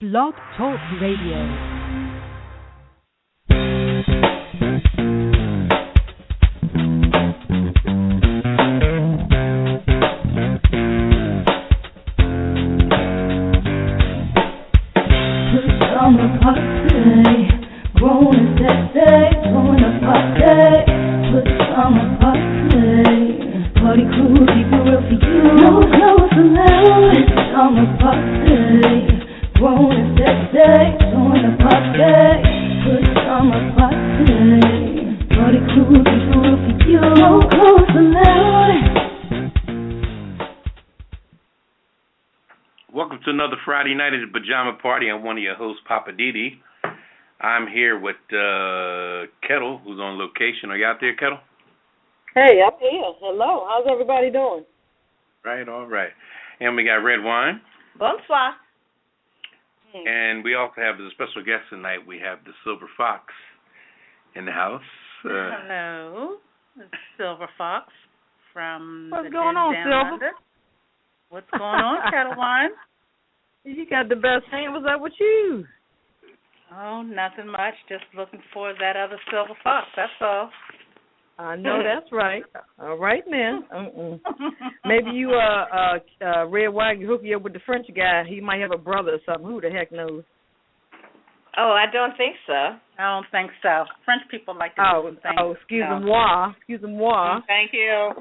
Blog Talk Radio. Party crew, keep it real for you. No clothes allowed. It's summer party. Grown and sexy, join the party. Put summer party. Party crew, keep it real for you. No clothes allowed. Welcome to another Friday night at the Pajama Party. I'm one of your hosts, Poppa DD. I'm here with Ketel, who's on location. Are you out there, Ketel? Hey, I'm here. Hello. How's everybody doing? Right, all right. And we got Redwine. Bonsoir. And we also have as a special guest tonight, we have the Silver Fox in the house. Hello. It's Silver Fox from What's going on, Silver? London. What's going on, Redwine? You got the best hand. What's up with you? Oh, nothing much. Just looking for that other Silver Fox, that's all. I know that's right. All right, man. Maybe you, Redwine, you hook you up with the French guy. He might have a brother or something. Who the heck knows? Oh, I don't think so. I don't think so. French people like to do some things. Oh, excuse-moi. Excuse-moi. Thank you.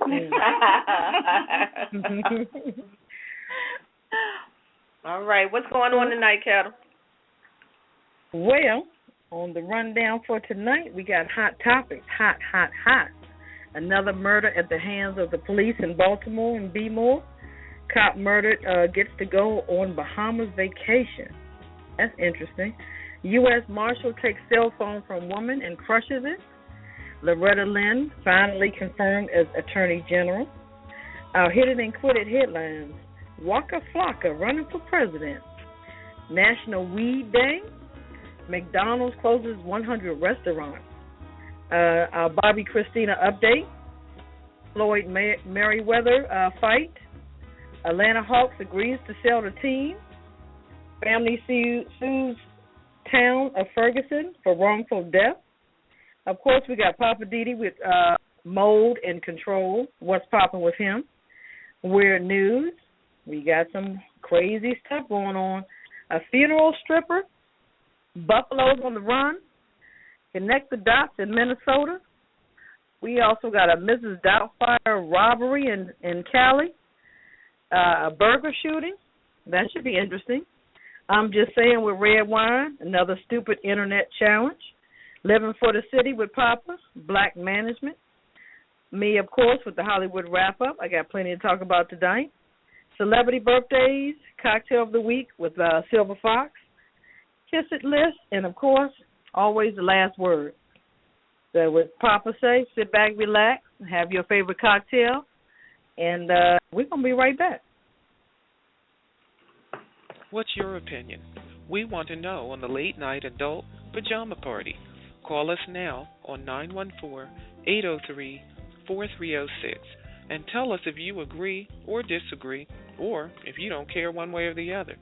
All right. What's going on tonight, Ketel? Well, on the rundown for tonight, we got hot topics. Hot. Another murder at the hands of the police in Baltimore and B-More. Cop murdered gets to go on Bahamas vacation. That's interesting. U.S. Marshal takes cell phone from woman and crushes it. Loretta Lynn finally confirmed as Attorney General. Our hit it and quit it headlines. Waka Flocka running for president. National Weed Day. McDonald's closes 100 restaurants. Our Bobby Christina update. Floyd Mayweather fight. Atlanta Hawks agrees to sell the team. Family sues town of Ferguson for wrongful death. Of course, we got Poppa DD with mold and control. What's popping with him? Weird news. We got some crazy stuff going on. A funeral stripper. Buffaloes on the run. Connect the dots in Minnesota. We also got a Mrs. Doubtfire robbery in Cali. A burger shooting. That should be interesting. I'm just saying with Redwine, another stupid internet challenge. Living for the city with Papa. Black management. Me, of course, with the Hollywood wrap-up. I got plenty to talk about tonight. Celebrity birthdays. Cocktail of the week with Silver Fox. Kiss It list, and, of course, always the last word. So what Papa say, sit back, relax, have your favorite cocktail, and we're going to be right back. What's your opinion? We want to know on the Late Night Adult Pajama Party. Call us now on 914-803-4306 and tell us if you agree or disagree, or if you don't care one way or the other.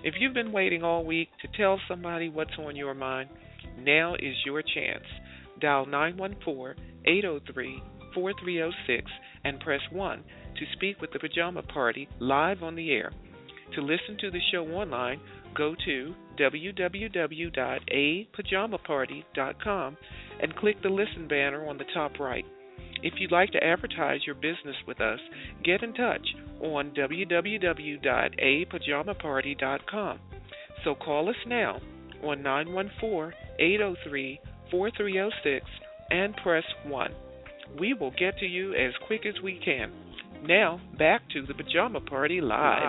If you've been waiting all week to tell somebody what's on your mind, now is your chance. Dial 914-803-4306 and press 1 to speak with the Pajama Party live on the air. To listen to the show online, go to www.apajamaparty.com and click the listen banner on the top right. If you'd like to advertise your business with us, get in touch on www.apajamaparty.com. So call us now on 914-803-4306 and press 1. We will get to you as quick as we can. Now, back to the Pajama Party Live.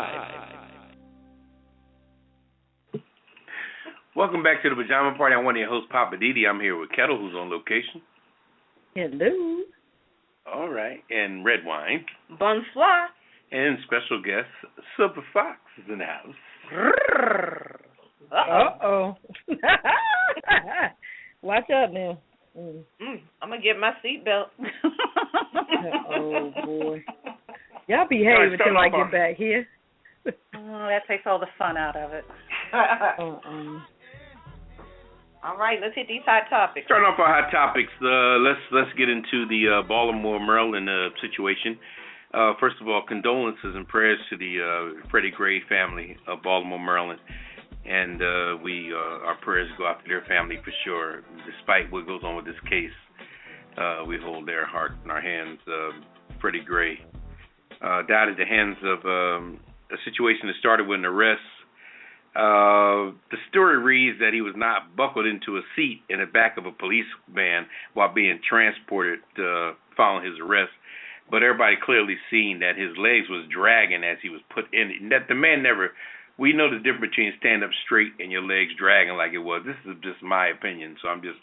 Welcome back to the Pajama Party. I'm one of your hosts, Poppa DD. I'm here with Ketel, who's on location. Hello. All right. And Redwine. Bonsoir. And special guest, Silver Fox is in the house. Uh-oh. Watch out now. I'm going to get my seatbelt. Oh, boy. Y'all behave until I get back here. That takes all the fun out of it. All right, let's hit these hot topics. Starting off our hot topics, let's get into the Baltimore, Maryland situation. First of all, condolences and prayers to the Freddie Gray family of Baltimore, Maryland, and our prayers go out to their family for sure. Despite what goes on with this case, we hold their heart in our hands. Freddie Gray died at the hands of a situation that started with an arrest. The story reads that he was not buckled into a seat in the back of a police van while being transported following his arrest. But everybody clearly seen that his legs was dragging as he was put in. That the man never. We know the difference between stand up straight and your legs dragging like it was. This is just my opinion, so I'm just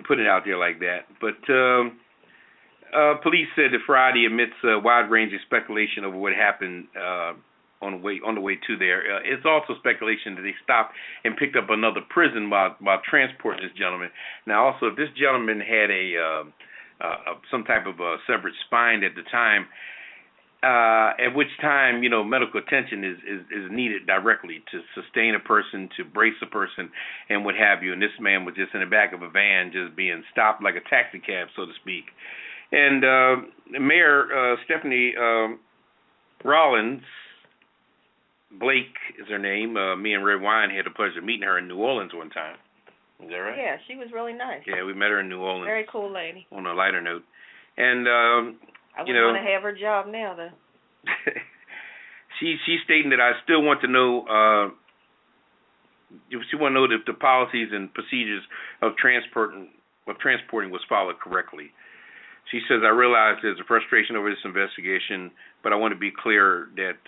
putting it out there like that. But police said that Friday amidst wide-ranging speculation over what happened on the way to there. It's also speculation that they stopped and picked up another prison while transporting this gentleman. Now, also, if this gentleman had some type of a severed spine at the time, at which time medical attention is needed directly to sustain a person, to brace a person, and what have you. And this man was just in the back of a van, just being stopped like a taxi cab, so to speak. And Mayor Stephanie Rollins Blake is her name. Me and Redwine had the pleasure of meeting her in New Orleans one time. Is that right? Yeah, she was really nice. Yeah, we met her in New Orleans. Very cool lady. On a lighter note. And, I wouldn't want to have her job now, though. She's stating that I still want to know, she want to know if the policies and procedures of transporting was followed correctly. She says, I realize there's a frustration over this investigation, but I want to be clear that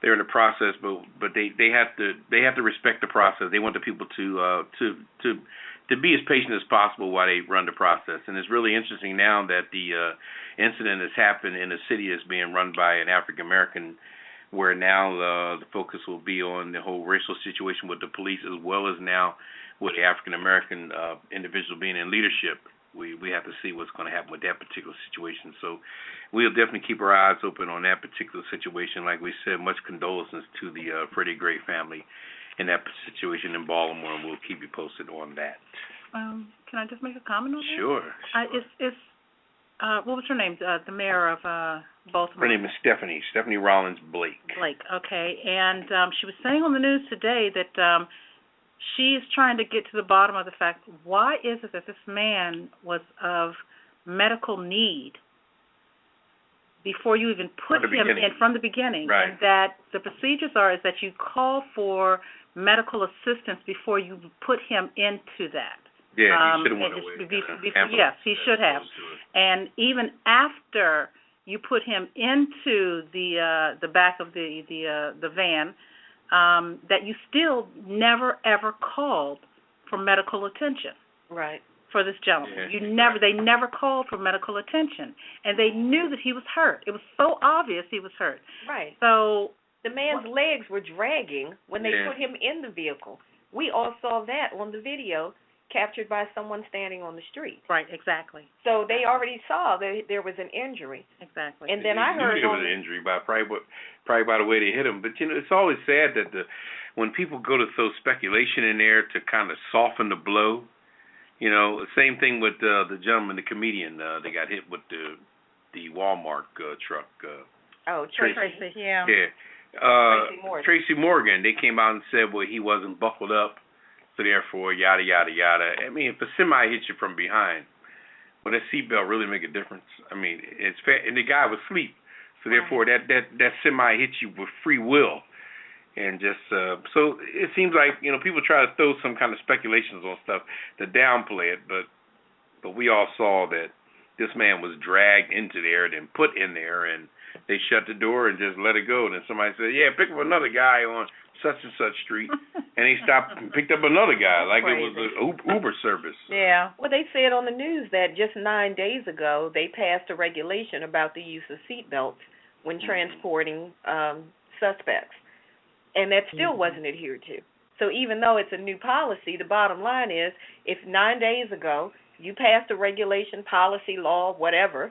they're in the process, but they have to respect the process. They want the people to be as patient as possible while they run the process. And it's really interesting now that the incident has happened in a city that's being run by an African American, where now the focus will be on the whole racial situation with the police, as well as now with the African American individual being in leadership. We have to see what's going to happen with that particular situation. So we'll definitely keep our eyes open on that particular situation. Like we said, much condolences to the Freddie Gray family in that situation in Baltimore, and we'll keep you posted on that. Can I just make a comment on that? Sure. What was her name? The mayor of Baltimore. Her name is Stephanie Rollins Blake. Blake, okay. And she was saying on the news today that she's trying to get to the bottom of the fact, why is it that this man was of medical need before you even put him in from the beginning? Right. And that the procedures is that you call for medical assistance before you put him into that. Yeah, he should have went away. Yes, he should have. And even after you put him into the back of the van, that you still never ever called for medical attention. Right. For this gentleman. Yeah. They never called for medical attention. And they knew that he was hurt. It was so obvious he was hurt. Right. So the man's legs were dragging when they put him in the vehicle. We all saw that on the video captured by someone standing on the street. Right, exactly. So they already saw that there was an injury. Exactly. And then I heard there was an injury by probably by the way they hit him. But it's always sad that when people go to throw speculation in there to kind of soften the blow, same thing with the gentleman, the comedian, they got hit with the Walmart truck. Tracy. Yeah. Tracy Morgan. They came out and said, well, he wasn't buckled up. So therefore, yada, yada, yada. I mean, if a semi hits you from behind, will that seatbelt really make a difference? I mean, it's fair. And the guy was asleep. So therefore, that semi hits you with free will. And just, so it seems like, people try to throw some kind of speculations on stuff to downplay it. But we all saw that this man was dragged into there, then put in there, and they shut the door and just let it go. And then somebody said, yeah, pick up another guy on such and such street, and they stopped and picked up another guy like it was an Uber service. Yeah. Well, they said on the news that just 9 days ago they passed a regulation about the use of seatbelts when transporting suspects, and that still wasn't adhered to. So even though it's a new policy, the bottom line is, if 9 days ago you passed a regulation, policy, law, whatever,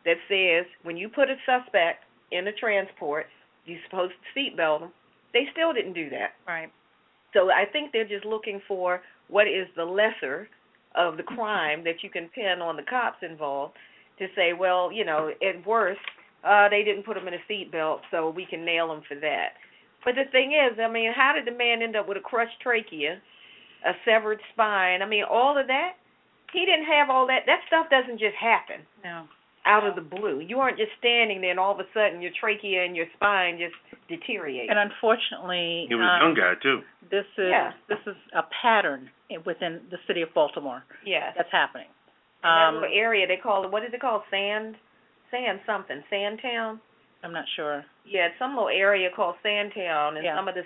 that says when you put a suspect in a transport, you're supposed to seatbelt them, they still didn't do that. Right. So I think they're just looking for what is the lesser of the crime that you can pin on the cops involved to say, well, at worst, they didn't put him in a seatbelt, so we can nail him for that. But the thing is, I mean, how did the man end up with a crushed trachea, a severed spine? I mean, all of that? He didn't have all that. That stuff doesn't just happen. No. Out of the blue. You aren't just standing there and all of a sudden your trachea and your spine just deteriorate. And unfortunately, he was a young guy too. This is a pattern within the city of Baltimore. Yes. That's happening. That little area, they call it, what is it called? Sandtown? I'm not sure. Yeah, it's some little area called Sandtown, and some of the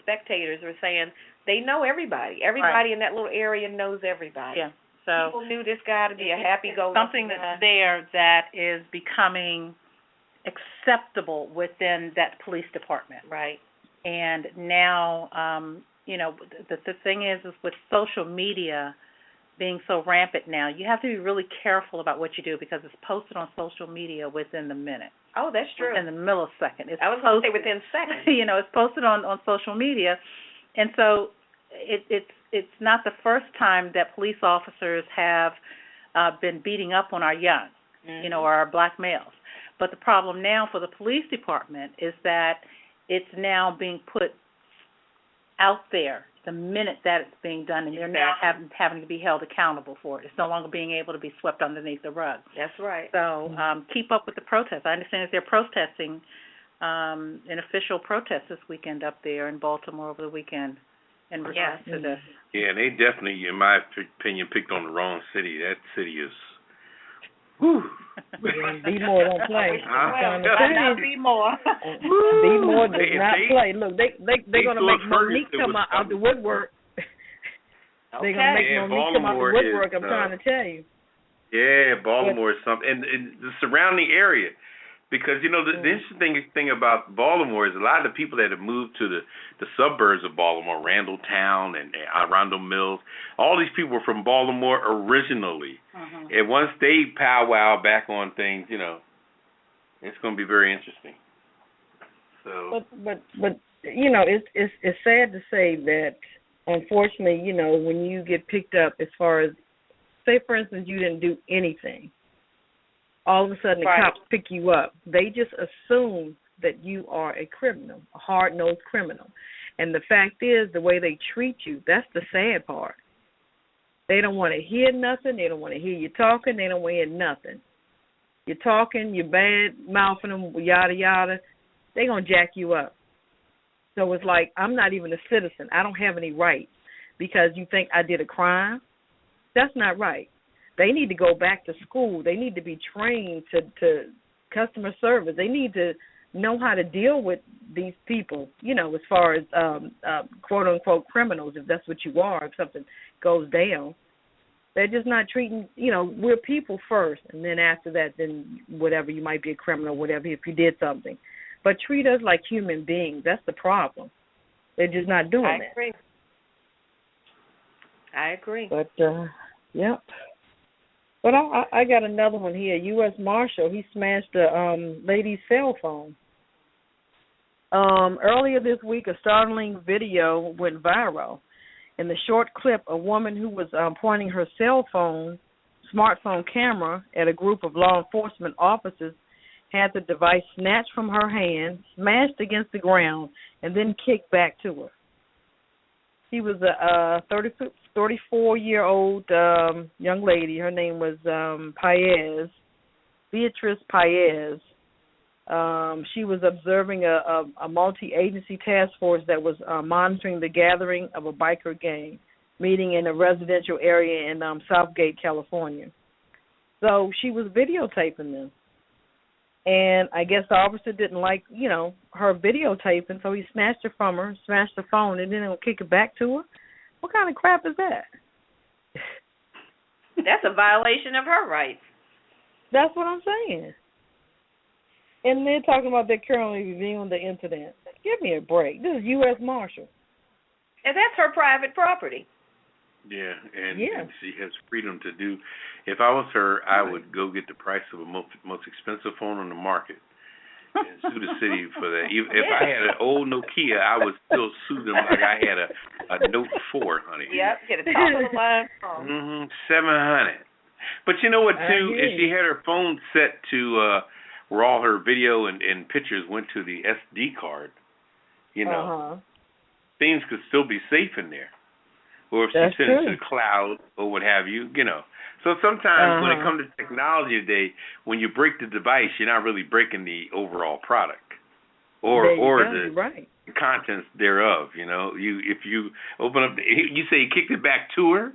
spectators were saying they know everybody. Everybody in that little area knows everybody. Yeah. So people knew this guy to be a happy-go-lucky something that's there that is becoming acceptable within that police department. Right. And now, the thing is with social media being so rampant now, you have to be really careful about what you do because it's posted on social media within the minute. Oh, that's true. Within the millisecond. I was going to say within seconds. It's posted on social media, and so it's not the first time that police officers have been beating up on our young, or our black males. But the problem now for the police department is that it's now being put out there the minute that it's being done, and they're now having to be held accountable for it. It's no longer being able to be swept underneath the rug. That's right. So keep up with the protests. I understand that they're protesting, an official protest this weekend up there in Baltimore over the weekend in response to this. Yeah, they definitely, in my opinion, picked on the wrong city. That city is... Whew. B-more don't play. B-more. B-more does not play. Look, they're going to make Monique come out the woodwork. They're going to make Monique come out the woodwork, I'm trying to tell you. Yeah, Baltimore is something. And the surrounding area. Because, the interesting thing about Baltimore is a lot of the people that have moved to the suburbs of Baltimore, Randalltown and Arundel Mills, all these people were from Baltimore originally. And once they powwow back on things, it's going to be very interesting. So. But it's sad to say that, unfortunately, when you get picked up as far as, say, for instance, you didn't do anything. All of a sudden, the cops pick you up. They just assume that you are a criminal, a hard-nosed criminal. And the fact is, the way they treat you, that's the sad part. They don't want to hear nothing. They don't want to hear you talking. They don't want to hear nothing. You're talking, you're bad-mouthing them, yada, yada. They're going to jack you up. So it's like, I'm not even a citizen. I don't have any rights because you think I did a crime. That's not right. They need to go back to school. They need to be trained to customer service. They need to know how to deal with these people, as far as quote-unquote criminals, if that's what you are, if something goes down. They're just not treating, we're people first, and then after that, then whatever, you might be a criminal, whatever, if you did something. But treat us like human beings. That's the problem. They're just not doing that. I agree. But, yep. But I got another one here. U.S. Marshal, he smashed a lady's cell phone. Earlier this week, a startling video went viral. In the short clip, a woman who was pointing her smartphone camera at a group of law enforcement officers had the device snatched from her hand, smashed against the ground, and then kicked back to her. She was a 34-year-old young lady. Her name was Beatrice Paez. She was observing a multi-agency task force that was monitoring the gathering of a biker gang meeting in a residential area in Southgate, California. So she was videotaping them. And I guess the officer didn't like, her videotaping, so he snatched her from her, smashed the phone, and then he'll kick it back to her. What kind of crap is that? That's a violation of her rights. That's what I'm saying. And they're talking about they're currently reviewing the incident. Give me a break. This is U.S. Marshal. And that's her private property. Yeah, and she has freedom to do. If I was her, I would go get the price of the most expensive phone on the market and sue the city for that. If I had an old Nokia, I would still sue them like I had a Note 4, honey. Yep, get a top of the line phone. 700. But you know what, too? If she had her phone set to where all her video and pictures went to the SD card, you know, things could still be safe in there. Or if she sent it to the cloud or what have you, you know. So sometimes when it comes to technology today, when you break the device, you're not really breaking the overall product or the contents thereof. You know, if you open up, you say you kicked it back to her.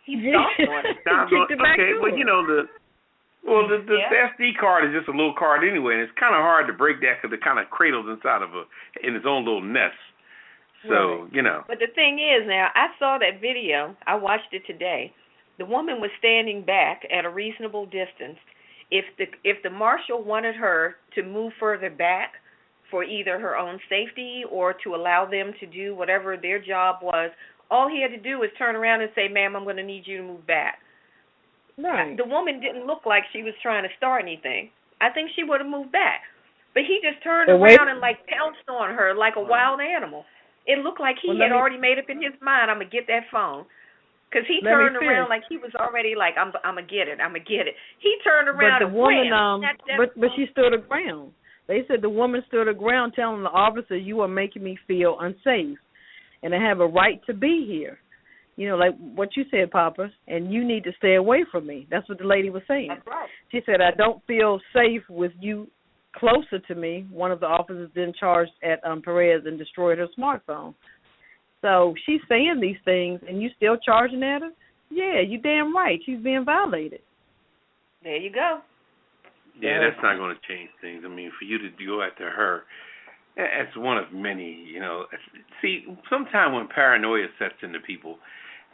He stopped on it. Kicked it back to well, her. you know the SD card is just a little card anyway, and it's kind of hard to break that because it kind of cradles inside of in its own little nest. So you know. But the thing is, now I saw that video. I watched it today. The woman was standing back at a reasonable distance. If the marshal wanted her to move further back for either her own safety or to allow them to do whatever their job was, all he had to do was turn around and say, "Ma'am, I'm going to need you to move back." Right. The woman didn't look like she was trying to start anything. I think she would have moved back. But he just turned around and pounced on her like a wild animal. It looked like he had already made up in his mind, "I'm going to get that phone." Because he turned around like he was already like, I'm going to get it, I'm going to get it. He turned around but the woman, but she stood her ground. They said the woman stood her ground telling the officer, "You are making me feel unsafe, and I have a right to be here." You know, like what you said, Papa, and you need to stay away from me. That's what the lady was saying. That's right. She said, "I don't feel safe with you closer to me." One of the officers then charged at Perez and destroyed her smartphone. So she's saying these things, and you still charging at her? Yeah, you damn right. She's being violated. There you go. Yeah, that's not going to change things. I mean, for you to go after her, that's one of many, you know. See, sometimes when paranoia sets into people,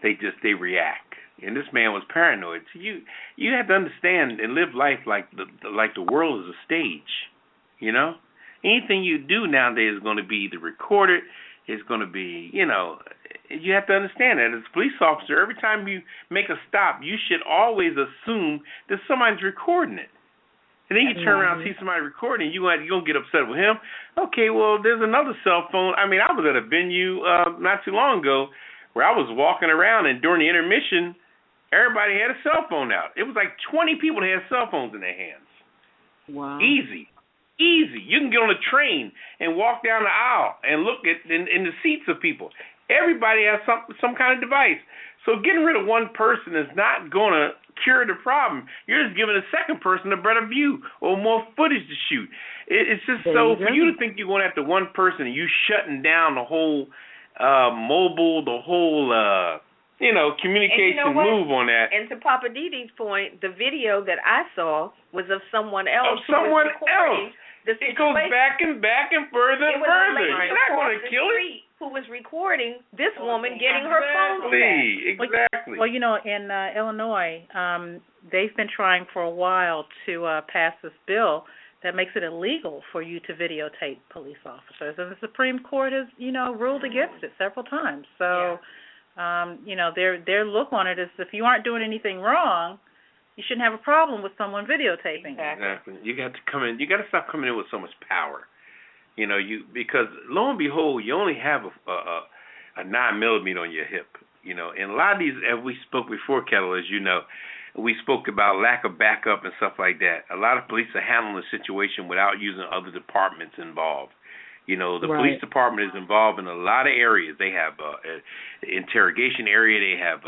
they react. And this man was paranoid. So you have to understand and live life like the world is a stage, you know? Anything you do nowadays is going to be either recorded. It's going to be, you know, you have to understand that as a police officer, every time you make a stop, you should always assume that somebody's recording it. And then you turn around and see somebody recording, you're going to get upset with him. Okay, well, there's another cell phone. I mean, I was at a venue not too long ago where I was walking around, and during the intermission, everybody had a cell phone out. It was like 20 people that had cell phones in their hands. Wow. Easy. You can get on a train and walk down the aisle and look at in the seats of people. Everybody has some kind of device. So getting rid of one person is not going to cure the problem. You're just giving a second person a better view or more footage to shoot. It's just for you to think you're going after one person and you shutting down the whole mobile, the whole communication move on that. And to Poppa DD's point, the video that I saw was of someone else. It goes back and further and further. You're not going to kill it. Who was recording this woman getting her phone back. Exactly. Well, you know, in Illinois, they've been trying for a while to pass this bill that makes it illegal for you to videotape police officers. And the Supreme Court has, ruled against it several times. So, their look on it is if you aren't doing anything wrong, you shouldn't have a problem with someone videotaping. Exactly. You got to come in. You got to stop coming in with so much power. Because lo and behold, you only have a 9mm on your hip. And a lot of these, as we spoke before, Ketel, as you know, we spoke about lack of backup and stuff like that. A lot of police are handling the situation without using other departments involved. The police department is involved in a lot of areas. They have an interrogation area. They have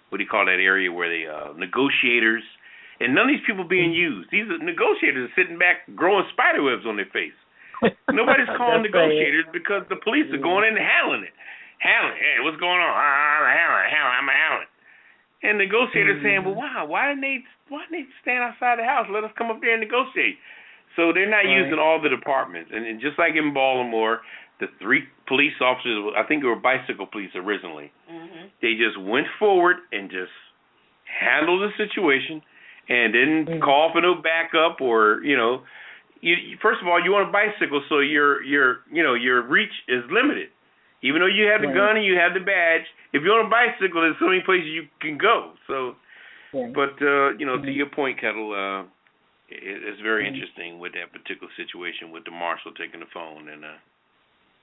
what do you call that area where they negotiators, and none of these people being used. These are negotiators are sitting back growing spider webs on their face. Nobody's calling negotiators because the police are going in and handling it. Hey, what's going on? I'm handling it. And negotiators saying, well, wow, why didn't they stand outside the house? Let us come up there and negotiate. So they're not using all the departments. And just like in Baltimore, the 3 police officers, I think they were bicycle police originally, they just went forward and just handled the situation and didn't call for no backup or, first of all, you're on a bicycle, so your reach is limited. Even though you have the gun and you have the badge, if you're on a bicycle, there's so many places you can go. So, but to your point, Ketel, it's very interesting with that particular situation with the marshal taking the phone. And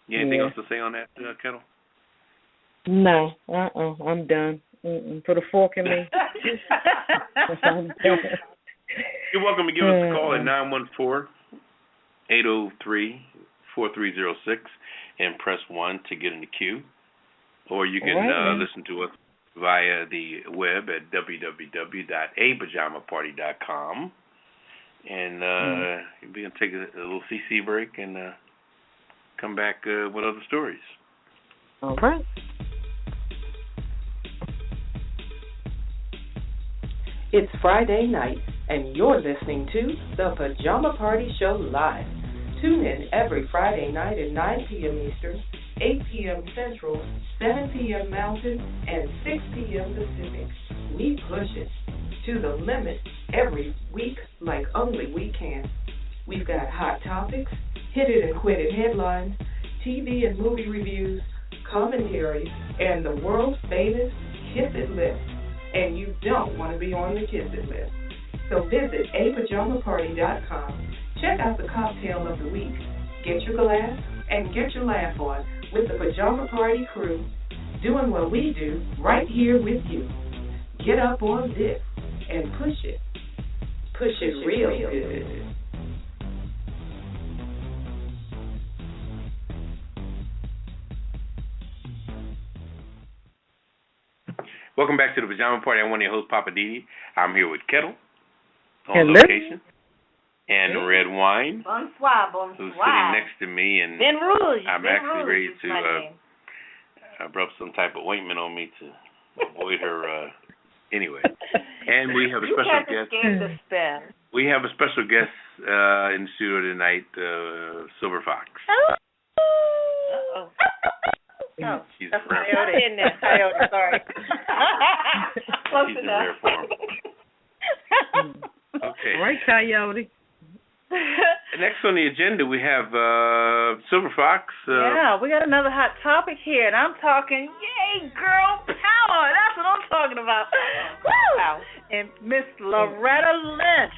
you anything else to say on that, Ketel? No, I'm done. Put a fork in me. I'm done. You're welcome to give us a call at 914-803-4306 and press 1 to get in the queue. Or you can listen to us via the web at www.apajamaparty.com. And we're going to take a little CC break and come back with other stories. All right. It's Friday night, and you're listening to the Pajama Party Show Live. Tune in every Friday night at 9 p.m. Eastern, 8 p.m. Central, 7 p.m. Mountain, and 6 p.m. Pacific. We push it to the limit every week like only we can. We've got hot topics, hit it and quit it headlines, TV and movie reviews, commentaries, and the world's famous Kiss It list. And you don't want to be on the Kiss It list. So visit apajamaparty.com. Check out the cocktail of the week. Get your glass and get your laugh on with the Pajama Party Crew, doing what we do right here with you. Get up on this and push it. Push it real good. Welcome back to the Pajama Party. I'm one of your hosts, Poppa DD. I'm here with Ketel on Hello. location, and Redwine, Bonsoir. who's sitting next to me, and Ben Rouge. I'm actually ready to rub some type of ointment on me to avoid her. Anyway, and we have a special guest. The spin. We have a special guest in the studio tonight, Silver Fox. Uh-oh. No, she's that's rare Coyote in there. Coyote, sorry. Close she's in enough. rare form. Okay. All right, Coyote. Next on the agenda, we have Silver Fox. Yeah, we got another hot topic here, and I'm talking, yay, girl power. That's what I'm talking about. Woo! And Miss Loretta Lynch.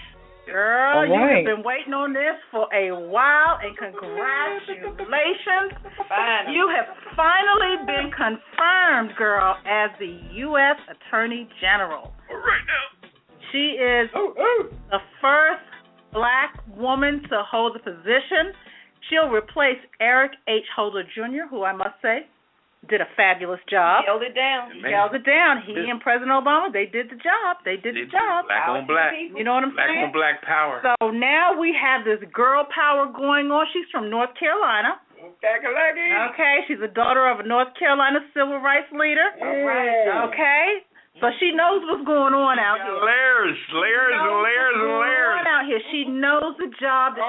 Girl, you have been waiting on this for a while, and congratulations. You have finally been confirmed, girl, as the U.S. Attorney General. All right now. She is the first black woman to hold the position. She'll replace Eric H. Holder Jr., who I must say did a fabulous job. Held it down. He and President Obama, they did the job. They did the job. Black on black. You know what I'm saying? Black on black power. So now we have this girl power going on. She's from North Carolina. Okay, she's the daughter of a North Carolina civil rights leader. All right. Okay, so she knows what's going on out here. Layers and layers and layers. Out here, she knows the job that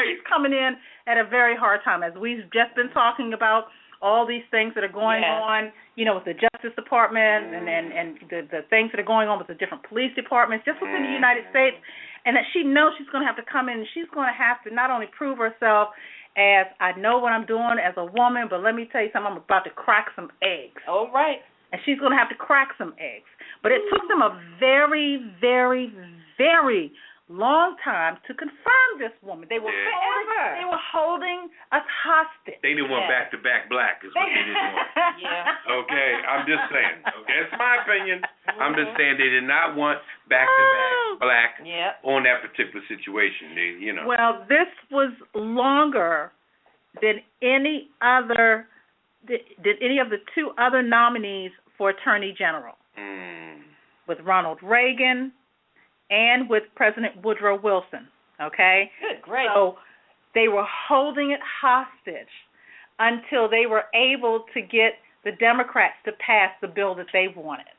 she's coming in at a very hard time. As we've just been talking about all these things that are going on, you know, with the Justice Department and the things that are going on with the different police departments just within the United States, and that she knows she's going to have to come in and she's going to have to not only prove herself as I know what I'm doing as a woman, but let me tell you something, I'm about to crack some eggs. All right. And she's going to have to crack some eggs. But it took them a very, very, very long time to confirm this woman. They were holding us hostage. They didn't want back-to-back black is what they didn't want. Okay, I'm just saying. Okay, that's my opinion. I'm just saying they did not want back-to-back black on that particular situation. They, you know. Well, this was longer than any other did any of the two other nominees for Attorney General. With Ronald Reagan and with President Woodrow Wilson, okay? Good, great. So they were holding it hostage until they were able to get the Democrats to pass the bill that they wanted.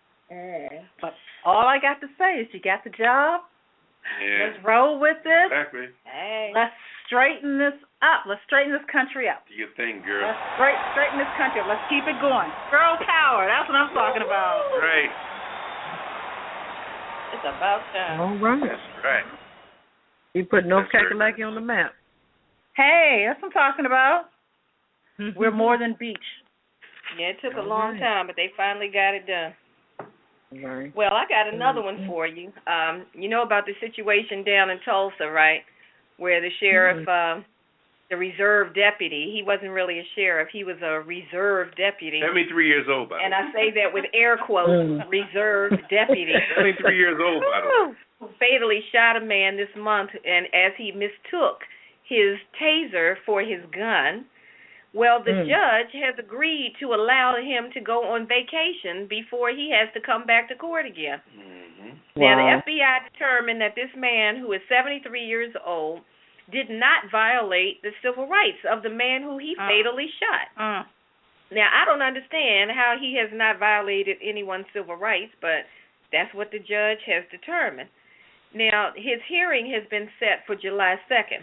But all I got to say is you got the job. Yeah. Let's roll with this. Exactly. Hey. Let's straighten this up. Let's straighten this country up. Do your thing, girl. Let's straighten this country up. Let's keep it going. Girl power. That's what I'm talking about. Right. It's about time. All right. That's right. You put North Kakalaki on the map. Hey, that's what I'm talking about. We're more than beach. Yeah, it took a long time, but they finally got it done. Right. Well, I got another one for you. You know about the situation down in Tulsa, right? Where the sheriff, the reserve deputy, he wasn't really a sheriff, he was a reserve deputy. 73 years old, by the way. And I say that with air quotes, reserve deputy. 73 years old, by the way. Fatally shot a man this month, and as he mistook his taser for his gun, well, the judge has agreed to allow him to go on vacation before he has to come back to court again. Now, the FBI determined that this man, who is 73 years old, did not violate the civil rights of the man who he fatally shot. Now, I don't understand how he has not violated anyone's civil rights, but that's what the judge has determined. Now, his hearing has been set for July 2nd.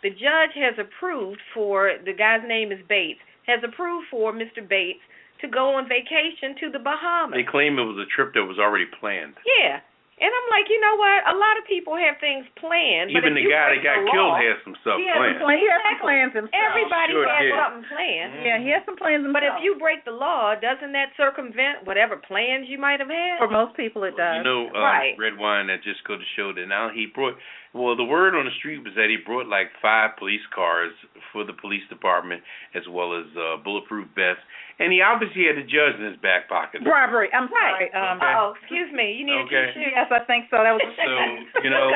The judge has approved for, the guy's name is Bates, has approved for Mr. Bates to go on vacation to the Bahamas. They claim it was a trip that was already planned. Yeah. And I'm like, you know what? A lot of people have things planned. Even but the guy that got killed has some stuff planned. He has some plans himself. Everybody Sure has did. something planned. Yeah, he has some plans himself. But if you break the law, doesn't that circumvent whatever plans you might have had? For most people, it does. You know, Right. Redwine, that just go to show that now he brought, well, the word on the street was that he brought like 5 police cars for the police department as well as bulletproof vests. And he obviously had the judge in his back pocket. Bribery. I'm sorry. Oh, excuse me. You need Okay. to Yes, I think so. That was So, you know,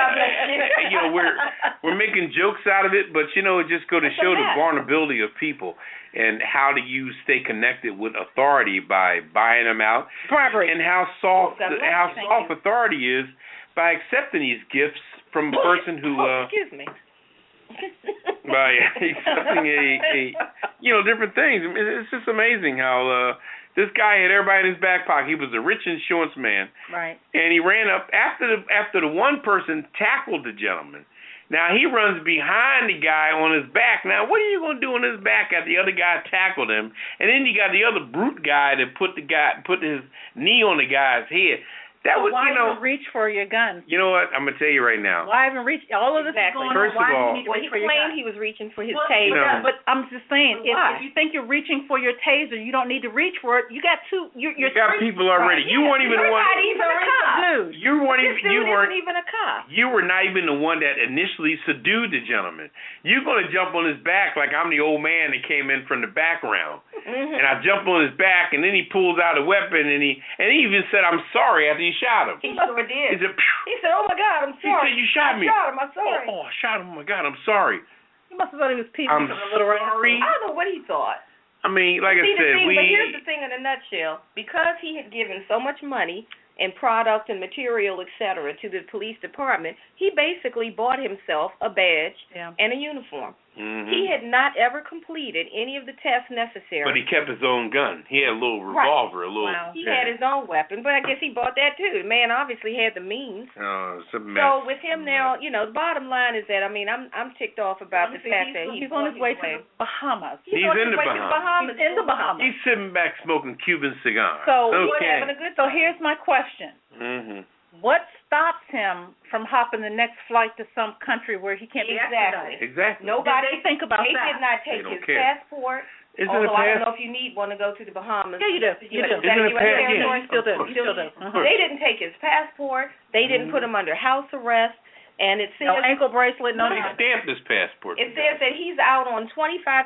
we're making jokes out of it, but, you know, it just go to show the vulnerability of people and how do you stay connected with authority by buying them out. bribery. And how soft authority is by accepting these gifts from a person who excuse me. by accepting a different things. It's just amazing how this guy had everybody in his back pocket. He was a rich insurance man. Right. And he ran up after the one person tackled the gentleman. Now he runs behind the guy on his back. Now what are you going to do on his back after the other guy tackled him? And then you got the other brute guy that put his knee on the guy's head. That was, why even reach for your gun? You know what? I'm gonna tell you right now. Why even reach? All of this is going First on. Why of all, do you need to reach for your gun? He was reaching for his You taser. know, But I'm just saying, if you think you're reaching for your taser, you don't need to reach for it. You got two. You got people already. You weren't even the one. Even a cop. You weren't even. You weren't even a cop. You were not even the one that initially subdued the gentleman. You're gonna jump on his back like I'm the old man that came in from the background, and I jump on his back, and then he pulls out a weapon, and he even said, "I'm sorry" after he shot him. He sure did. He said, He said, "Oh my God, I'm sorry." He said, "You shot me." I shot him. I'm sorry. Oh, I shot him. Oh my God, I'm sorry. He must have thought he was peeping I'm from a little sorry. I don't know what he thought. I mean, like I said, but here's the thing in a nutshell. Because he had given so much money and product and material, etc., to the police department, he basically bought himself a badge and a uniform. He had not ever completed any of the tests necessary. But he kept his own gun. He had a little revolver, a little. Wow. He had his own weapon, but I guess he bought that too. The man obviously had the means. Oh, it's a mess. So with him now, you know, the bottom line is that I'm ticked off about the fact that he's on his way to the Bahamas. He's in the Bahamas. He's in the Bahamas. He's sitting back smoking Cuban cigars. So okay. having a good So time. here's my question. What stops him from hopping the next flight to some country where he can't be extradited? Exactly. Nobody think about they that. did not take his passport. Isn't although I don't a know if you need one to go to the Bahamas. Yeah, you do. You do. Isn't a You still do. You still do. They didn't take his passport. They didn't put him under house arrest. And it says No ankle bracelet, no They stamped his passport. It says that he's out on $25,000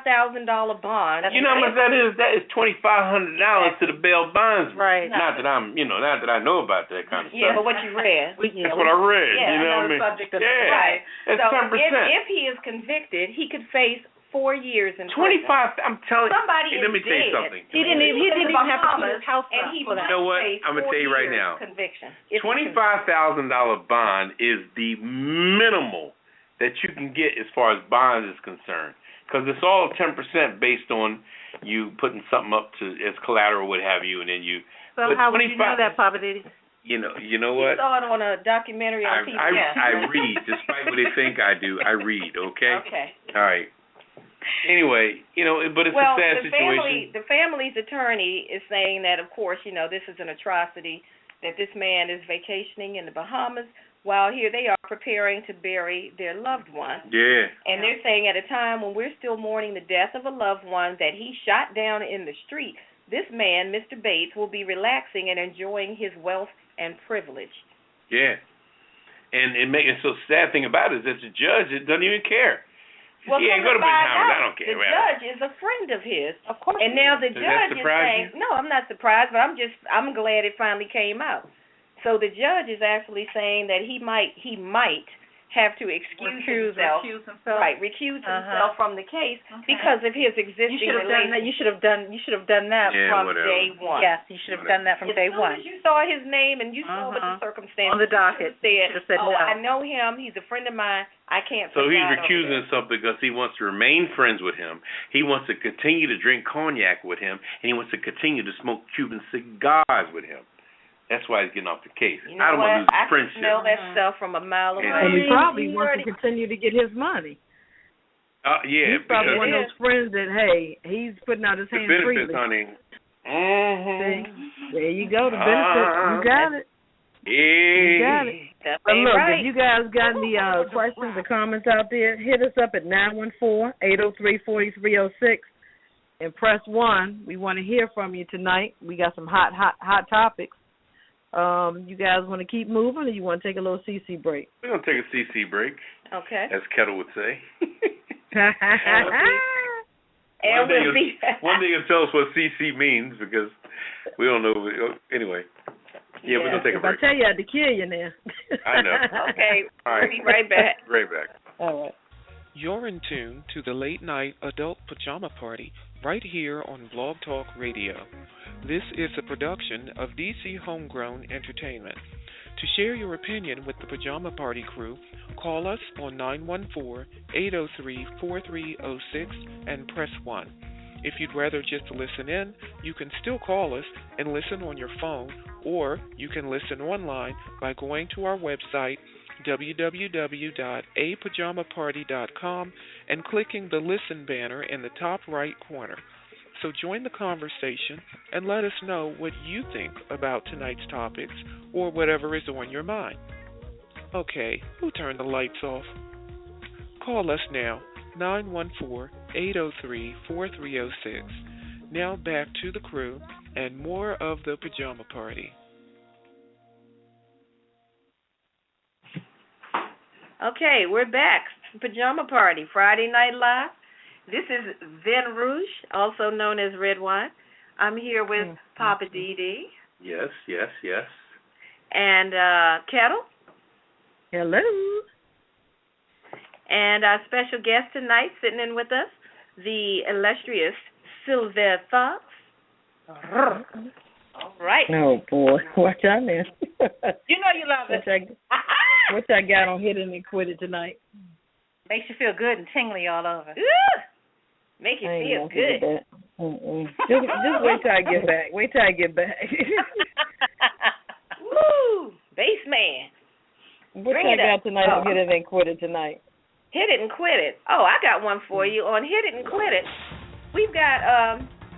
bond. You know how much that is? That is $2,500 to the bail bondsman. Right. Not that I know about that kind of stuff. Yeah, but what you read. That's what I read. Yeah, you know what I mean? Right. That's so 10%. if he is convicted, he could face 4 years in 25. I'm telling you. Somebody Let me is tell you dead. something. He didn't even have to keep his house and he for that. You know what? face I'm gonna 4 tell you right years now. Conviction. $25,000 bond is the minimal that you can get as far as bonds is concerned, because it's all 10% based on you putting something up to as collateral, what have you, and then you. So how would you know that, Poppa DD? You know what? You saw it on a documentary on PBS. I read, despite what they think I do. I read. Okay. Okay. All right. Anyway, but it's a sad situation. The family's attorney is saying that, of course, this is an atrocity, that this man is vacationing in the Bahamas while here they are preparing to bury their loved one. Yeah. And they're saying at a time when we're still mourning the death of a loved one that he shot down in the street, this man, Mr. Bates, will be relaxing and enjoying his wealth and privileged. Yeah. And so sad thing about it is that the judge doesn't even care. Well, he ain't going to bring Howard. I don't care. The judge is a friend of his. Of course. And now the judge is saying, you? no, I'm not surprised, but I'm glad it finally came out. So the judge is actually saying that he might have to recuse himself. Right, recuse himself from the case because of his existing relationship. You should have done that from day one. Yes, you should have done that from day one. As soon as you saw his name and you saw what the circumstances on the docket, said, I know him. He's a friend of mine. I can't. So he's recusing himself because he wants to remain friends with him. He wants to continue to drink cognac with him, and he wants to continue to smoke Cuban cigars with him. That's why he's getting off the case. You know I don't want to lose his friendship. I can smell that stuff from a mile away. And he probably wants to continue to get his money. Yeah, he's probably one of those friends that, hey, he's putting out his hands freely. The benefits, honey. See? There you go, the benefits. You got it. Yeah. You got it. But look, if you guys got any questions or comments out there, hit us up at 914-803-4306 and press 1. We want to hear from you tonight. We got some hot topics. You guys want to keep moving, or you want to take a little CC break? We're going to take a CC break. Okay. As Ketel would say. One day you'll tell us what CC means, because we don't know. Anyway. Yeah, we're going to take a break. If I tell you, I had to kill you now. I know. Okay. All right. We'll be right back. Right back. All right. You're in tune to the Late Night Adult Pajama Party right here on Blog Talk Radio. This is a production of DC Homegrown Entertainment. To share your opinion with the Pajama Party Crew, call us on 914-803-4306 and press 1. If you'd rather just listen in, you can still call us and listen on your phone, or you can listen online by going to our website, www.apajamaparty.com, and clicking the Listen banner in the top right corner. So join the conversation and let us know what you think about tonight's topics or whatever is on your mind. Okay, who turned the lights off? Call us now, 914-803-4306. Now back to the crew and more of the Pajama Party. Okay, we're back. Pajama Party, Friday Night Live. This is Vin Rouge, also known as Redwine. I'm here with Poppa DD. Yes. And Ketel. Hello. And our special guest tonight, sitting in with us, the illustrious Sylvia Fox. All right. Oh, boy. Watch out now. You know you love it. What I got on Hit It and Quit It tonight? Makes you feel good and tingly all over. Make you feel good. Just wait till I get back. Wait till I get back. Woo! Bass man. What I got tonight on Hit It and Quit It tonight? Hit It and Quit It. Oh, I got one for you. On Hit It and Quit It, we've got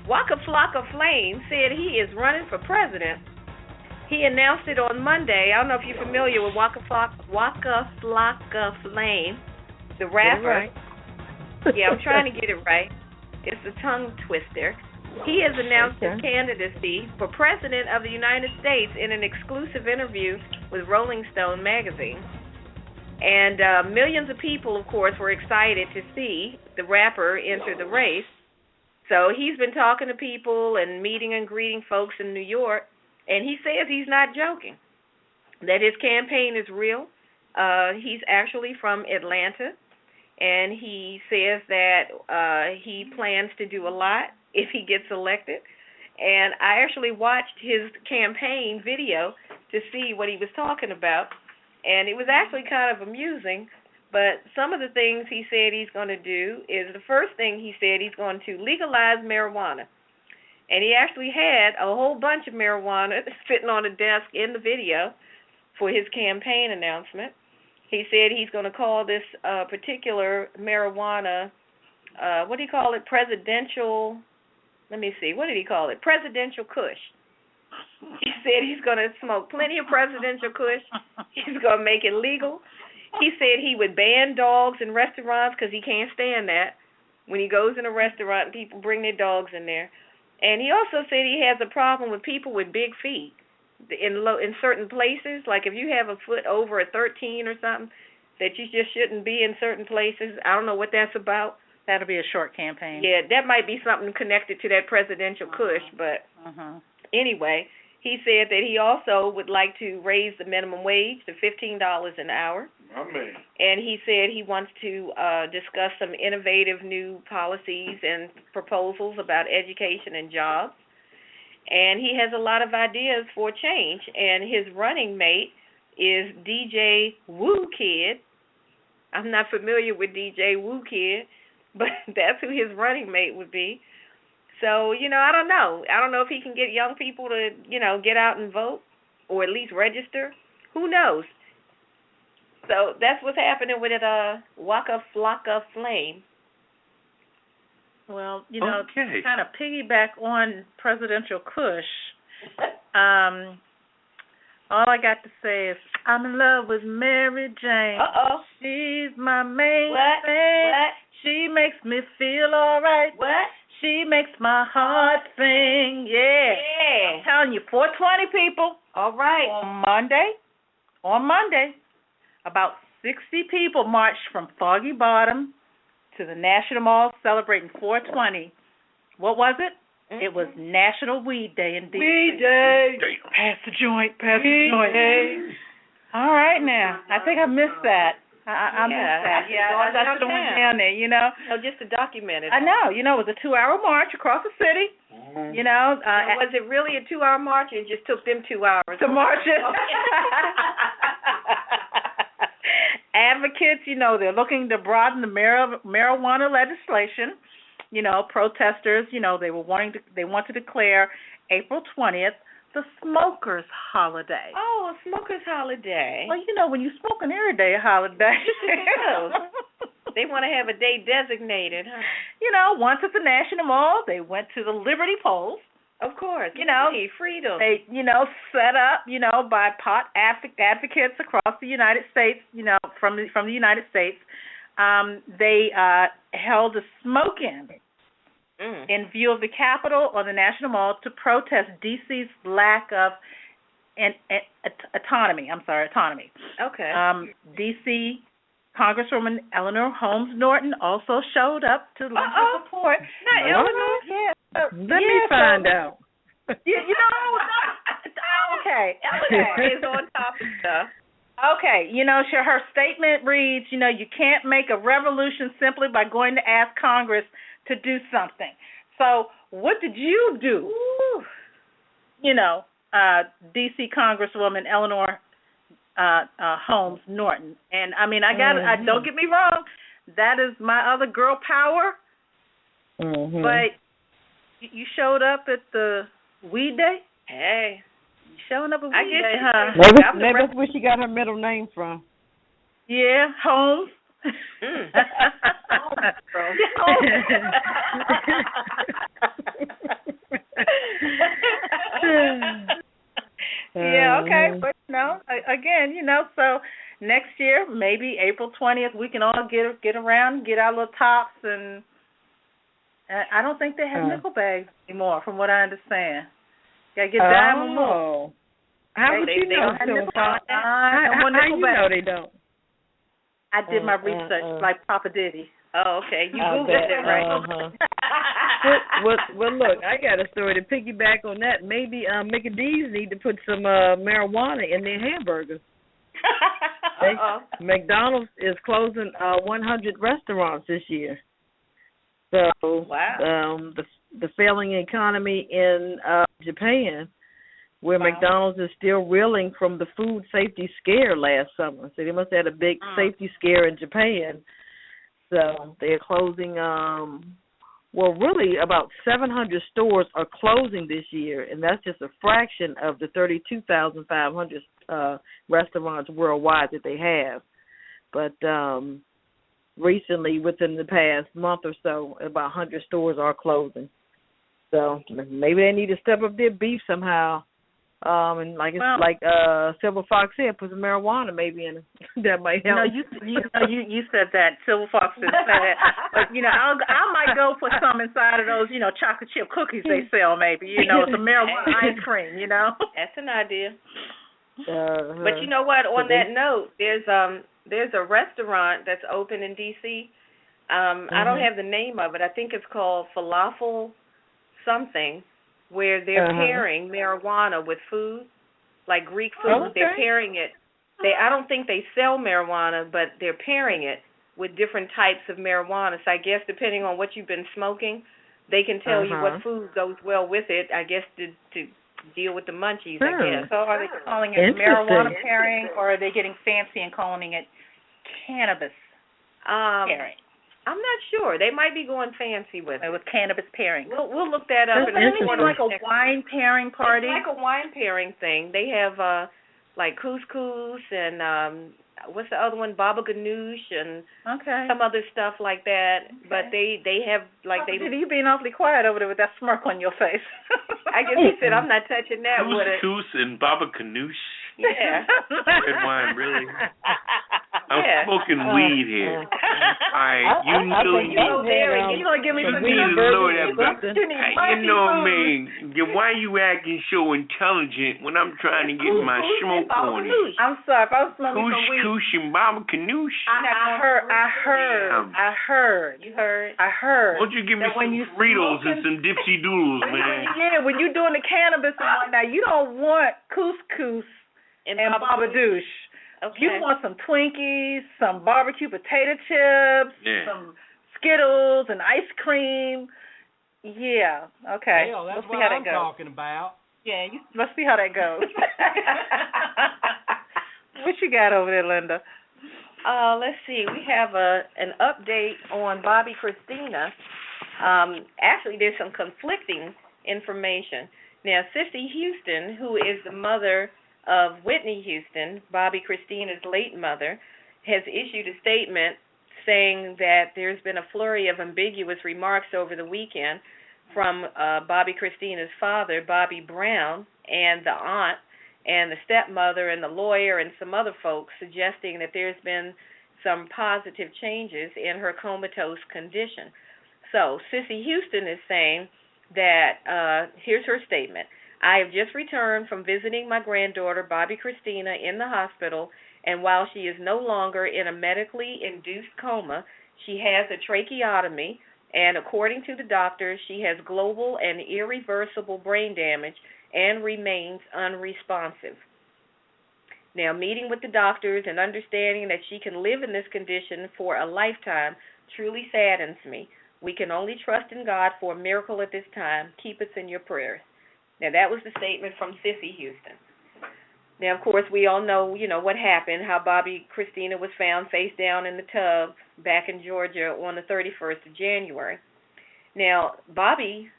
Waka Flocka Flame said he is running for president. He announced it on Monday. I don't know if you're familiar with Waka Flocka Flame, the rapper. Yeah, I'm trying to get it right. It's a tongue twister. He has announced his candidacy for President of the United States in an exclusive interview with Rolling Stone magazine. And millions of people, of course, were excited to see the rapper enter the race. So he's been talking to people and meeting and greeting folks in New York, and he says he's not joking, that his campaign is real. He's actually from Atlanta. And he says that he plans to do a lot if he gets elected. And I actually watched his campaign video to see what he was talking about. And it was actually kind of amusing. But some of the things he said he's going to do is, the first thing he said, he's going to legalize marijuana. And he actually had a whole bunch of marijuana sitting on a desk in the video for his campaign announcement. He said he's going to call this particular marijuana, what do you call it, presidential, let me see, what did he call it, presidential kush. He said he's going to smoke plenty of presidential kush. He's going to make it legal. He said he would ban dogs in restaurants because he can't stand that. When he goes in a restaurant and people bring their dogs in there. And he also said he has a problem with people with big feet. in certain places. Like if you have a foot over a 13 or something, that you just shouldn't be in certain places. I don't know what that's about. That'll be a short campaign. Yeah, that might be something connected to that presidential push. But anyway, he said that he also would like to raise the minimum wage to $15 an hour. My man. And he said he wants to discuss some innovative new policies and proposals about education and jobs. And he has a lot of ideas for change. And his running mate is DJ Woo Kid. I'm not familiar with DJ Woo Kid, but that's who his running mate would be. So, I don't know. I don't know if he can get young people to, get out and vote or at least register. Who knows? So that's what's happening with it, Waka Flocka Flame. Well, okay. kind of piggyback on presidential kush, all I got to say is I'm in love with Mary Jane. Uh-oh. She's my main What? thing. What? She makes me feel all right. What? She makes my heart sing. Yeah. I'm telling you, 420 people. All right. On Monday, about 60 people marched from Foggy Bottom to the National Mall celebrating 420. What was it? Mm-hmm. It was National Weed Day in D.C. Weed Day. Pass the joint. All right now. I think I missed that. I missed that. Yeah, I just went down there, just to document it. I know. It was a 2-hour march across the city. Was it really a 2-hour march? It just took them 2 hours to march it. Advocates, they're looking to broaden the marijuana legislation. Protesters, they want to declare April 20th the smokers' holiday. Oh, a smokers' holiday. Well, when you smoke an everyday holiday. They want to have a day designated, huh? Once at the National Mall, they went to the Liberty Poles. Of course. Freedom. They, set up, by pot advocates across the United States, from the United States. They held a smoke-in in view of the Capitol or the National Mall to protest D.C.'s lack of autonomy. Okay. D.C. Congresswoman Eleanor Holmes Norton also showed up to lend her support. Not Eleanor? Yeah. Let me find out. Okay. Eleanor is on top of stuff. Okay, her statement reads, you can't make a revolution simply by going to ask Congress to do something. So what did you do? D.C. Congresswoman Eleanor Holmes Norton. And, I don't get me wrong, that is my other girl power. Mm-hmm. But you showed up at the Weed Day? Hey. Showing up at Weed Day, huh? Maybe that's where she got her middle name from. Yeah, Holmes. Yeah, okay, but again, so next year, maybe April 20th, we can all get around, get our little tops, and I don't think they have nickel bags anymore, from what I understand. Gotta get diamond more. How would you know so far? How you know they don't? I did my research like Poppa DD. Oh, okay. You Googled it, right? Well, look, I got a story to piggyback on that. Maybe Mickey D's need to put some marijuana in their hamburgers. McDonald's is closing 100 restaurants this year. So the failing economy in Japan, where McDonald's is still reeling from the food safety scare last summer. So they must have had a big safety scare in Japan. So they're closing, really about 700 stores are closing this year, and that's just a fraction of the 32,500 restaurants worldwide that they have. But recently, within the past month or so, about 100 stores are closing. So maybe they need to step up their beef somehow. And like Silver Fox said, put some marijuana maybe in it. That might help. No, you said that. Silver Fox said that. But I might go put some inside of those, chocolate chip cookies they sell maybe, some marijuana ice cream, That's an idea. But you know what? On that note, there's a restaurant that's open in D.C. I don't have the name of it. I think it's called Falafel something, where they're pairing marijuana with food, like Greek food. Okay. They're pairing it. I don't think they sell marijuana, but they're pairing it with different types of marijuana. So I guess depending on what you've been smoking, they can tell you what food goes well with it, I guess, to deal with the munchies, I guess. So are they calling it marijuana pairing, or are they getting fancy and calling it cannabis pairing? I'm not sure. They might be going fancy with it. With cannabis pairing. We'll look that up. Isn't it like a wine pairing party? It's like a wine pairing thing. They have like couscous and what's the other one? Baba ganoush and some other stuff like that. Okay. But they have like they. You being awfully quiet over there with that smirk on your face. I guess he said I'm not touching that with it. Couscous and baba ganoush. Yeah. Redwine, really? I'm smoking weed here. You're gonna give me some you know me. Why you acting so intelligent when I'm trying to get my smoke on it? I'm sorry, if I was smoking some weed. Couscous and baba ganoush. I heard. You heard? I heard. Why don't you give me some Fritos and some Dipsy Doodles, man? Yeah, when you're doing the cannabis and whatnot, you don't want couscous and baba douche. Okay. You want some Twinkies, some barbecue potato chips, some Skittles and ice cream. Yeah, okay. Hell, that's let's what see how I'm that goes. talking about. Yeah, let's see how that goes. What you got over there, Linda? Let's see. We have an update on Bobby Christina. Actually, there's some conflicting information. Now, Sissy Houston, who is the mother of Whitney Houston, Bobby Christina's late mother, has issued a statement saying that there's been a flurry of ambiguous remarks over the weekend from Bobby Christina's father, Bobby Brown, and the aunt, and the stepmother, and the lawyer, and some other folks, suggesting that there's been some positive changes in her comatose condition. So, Sissy Houston is saying that, here's her statement: I have just returned from visiting my granddaughter, Bobby Christina, in the hospital, and while she is no longer in a medically induced coma, she has a tracheotomy, and according to the doctors, she has global and irreversible brain damage and remains unresponsive. Now, meeting with the doctors and understanding that she can live in this condition for a lifetime truly saddens me. We can only trust in God for a miracle at this time. Keep us in your prayers. Now, that was the statement from Sissy Houston. Now, of course, we all know, what happened, how Bobby Christina was found face down in the tub back in Georgia on the 31st of January. Now, Bobby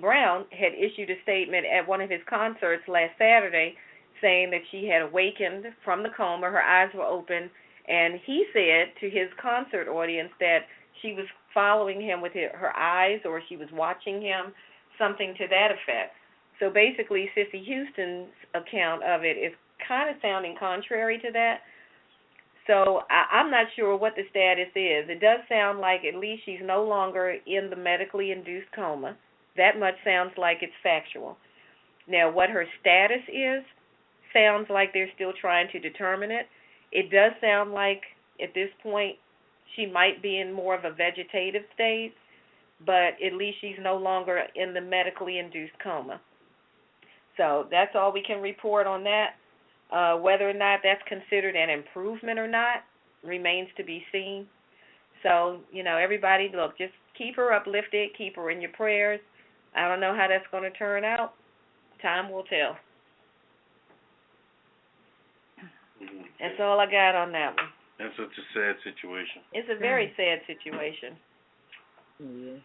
Brown had issued a statement at one of his concerts last Saturday saying that she had awakened from the coma, her eyes were open, and he said to his concert audience that she was following him with her eyes, or she was watching him, something to that effect. So basically, Sissy Houston's account of it is kind of sounding contrary to that. So I'm not sure what the status is. It does sound like at least she's no longer in the medically induced coma. That much sounds like it's factual. Now, what her status is sounds like they're still trying to determine it. It does sound like at this point she might be in more of a vegetative state, but at least she's no longer in the medically induced coma. So that's all we can report on that. Whether or not that's considered an improvement or not remains to be seen. So, everybody, look, just keep her uplifted, keep her in your prayers. I don't know how that's going to turn out. Time will tell. That's all I got on that one. That's such a sad situation. It's a very sad situation. Yeah.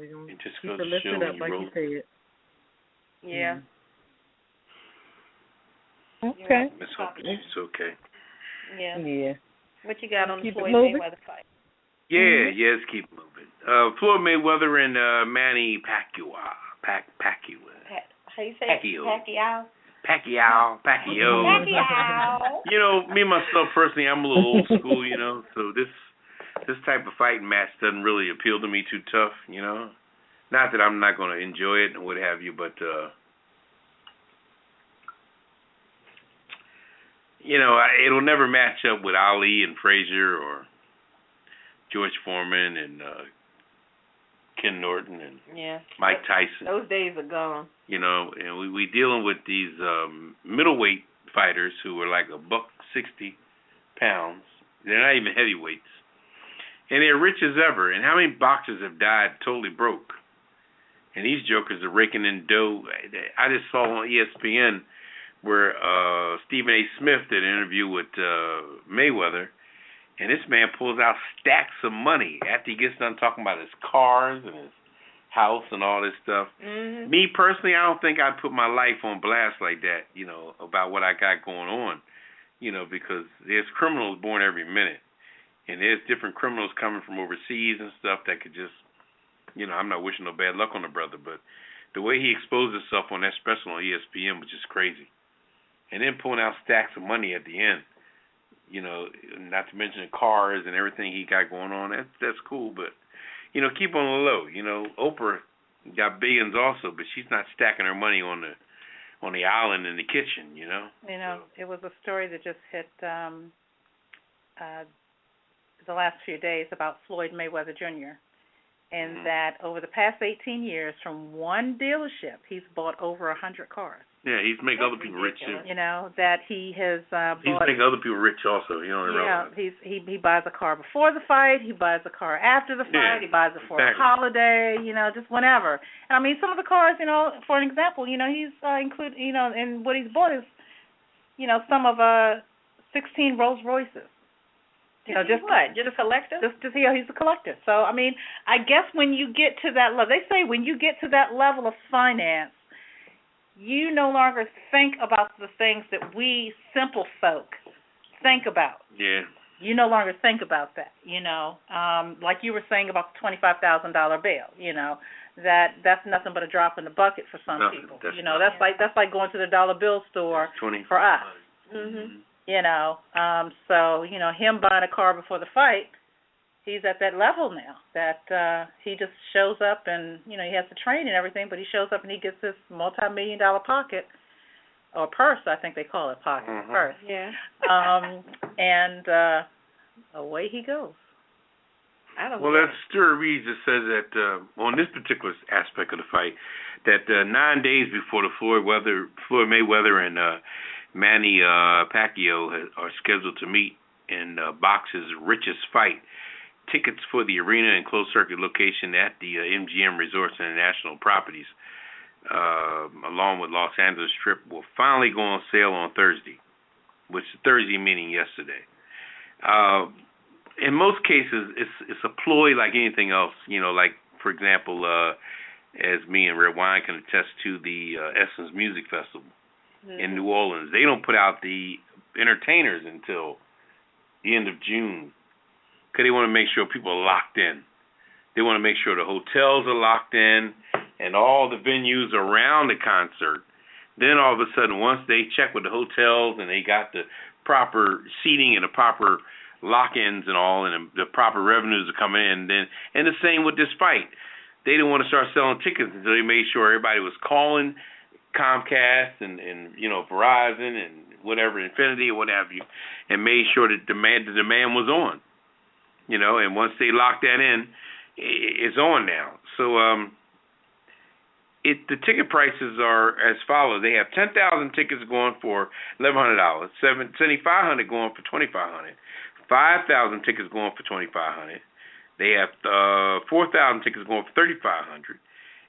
It just keep goes her to lifted show up, like you said. Yeah. Okay. Let's hope she's okay. Yeah. Yeah. What you got on the Keep Floyd it moving. Mayweather fight? Yeah, yes, keep moving. Floyd Mayweather and Manny Pacquiao. How you say Pacquiao. it? Pacquiao? Pacquiao. You know, me myself personally, I'm a little old school, you know, so this type of fighting match doesn't really appeal to me too tough, you know. Not that I'm not going to enjoy it and what have you, but you know, it'll never match up with Ali and Frazier or George Foreman and Ken Norton and Mike Tyson. Those days are gone. You know, and we dealing with these middleweight fighters who are like $160. They're not even heavyweights, and they're rich as ever. And how many boxers have died totally broke? And these jokers are raking in dough. I just saw on ESPN where Stephen A. Smith did an interview with Mayweather, and this man pulls out stacks of money after he gets done talking about his cars and his house and all this stuff. Mm-hmm. Me personally, I don't think I'd put my life on blast like that, you know, about what I got going on, you know, because there's criminals born every minute, and there's different criminals coming from overseas and stuff that could just, you know, I'm not wishing no bad luck on the brother, but the way he exposed himself on that special on ESPN was just crazy. And then pulling out stacks of money at the end, you know, not to mention the cars and everything he got going on. That's cool, but, you know, keep on the low. You know, Oprah got billions also, but she's not stacking her money on the island in the kitchen, you know. You know, it was a story that just hit the last few days about Floyd Mayweather Jr., and that over the past 18 years, from one dealership, he's bought over 100 cars. Yeah, he's making other people rich too. You know, that he has he's making other people rich also. You know, he buys a car before the fight, he buys a car after the fight, he buys it for a holiday, you know, just whenever. And I mean, some of the cars, you know, for an example, you know, he's included, you know, and what he's bought is, you know, some of 16 Rolls Royces. You know, just a collector? Just he's a collector. So I mean, I guess when you get to that level, they say when you get to that level of finance, you no longer think about the things that we simple folk think about. Yeah. You no longer think about that. You know, like you were saying about the $25,000 bail. You know, that's nothing but a drop in the bucket for some people. You know, that's like going to the dollar bill store for us. Mhm. You know, so, you know, him buying a car before the fight, he's at that level now that he just shows up and, you know, he has to train and everything, but he shows up and he gets this multi-million-dollar pocket, or purse, I think they call it pocket, purse. Yeah. And away he goes. Well, that Stuart Reed just says that on this particular aspect of the fight, that 9 days before the Floyd Mayweather and Manny Pacquiao are scheduled to meet in box's richest fight. Tickets for the arena and closed-circuit location at the MGM Resorts International Properties, along with Los Angeles Strip, will finally go on sale on Thursday, which Thursday meaning yesterday. In most cases, it's a ploy like anything else. You know, like, for example, as me and Redwine can attest to, the Essence Music Festival in New Orleans. They don't put out the entertainers until the end of June because they want to make sure people are locked in. They want to make sure the hotels are locked in and all the venues around the concert. Then all of a sudden, once they check with the hotels and they got the proper seating and the proper lock-ins and all, and the proper revenues are coming in, then, and the same with this fight. They didn't want to start selling tickets until they made sure everybody was calling Comcast and you know, Verizon and whatever, Infinity or what have you, and made sure that the demand was on. You know, and once they locked that in, it's on now. So the ticket prices are as follows. They have 10,000 tickets going for $1,100, 7,500 going for $2,500, 5,000 tickets going for $2,500. They have 4,000 tickets going for $3,500.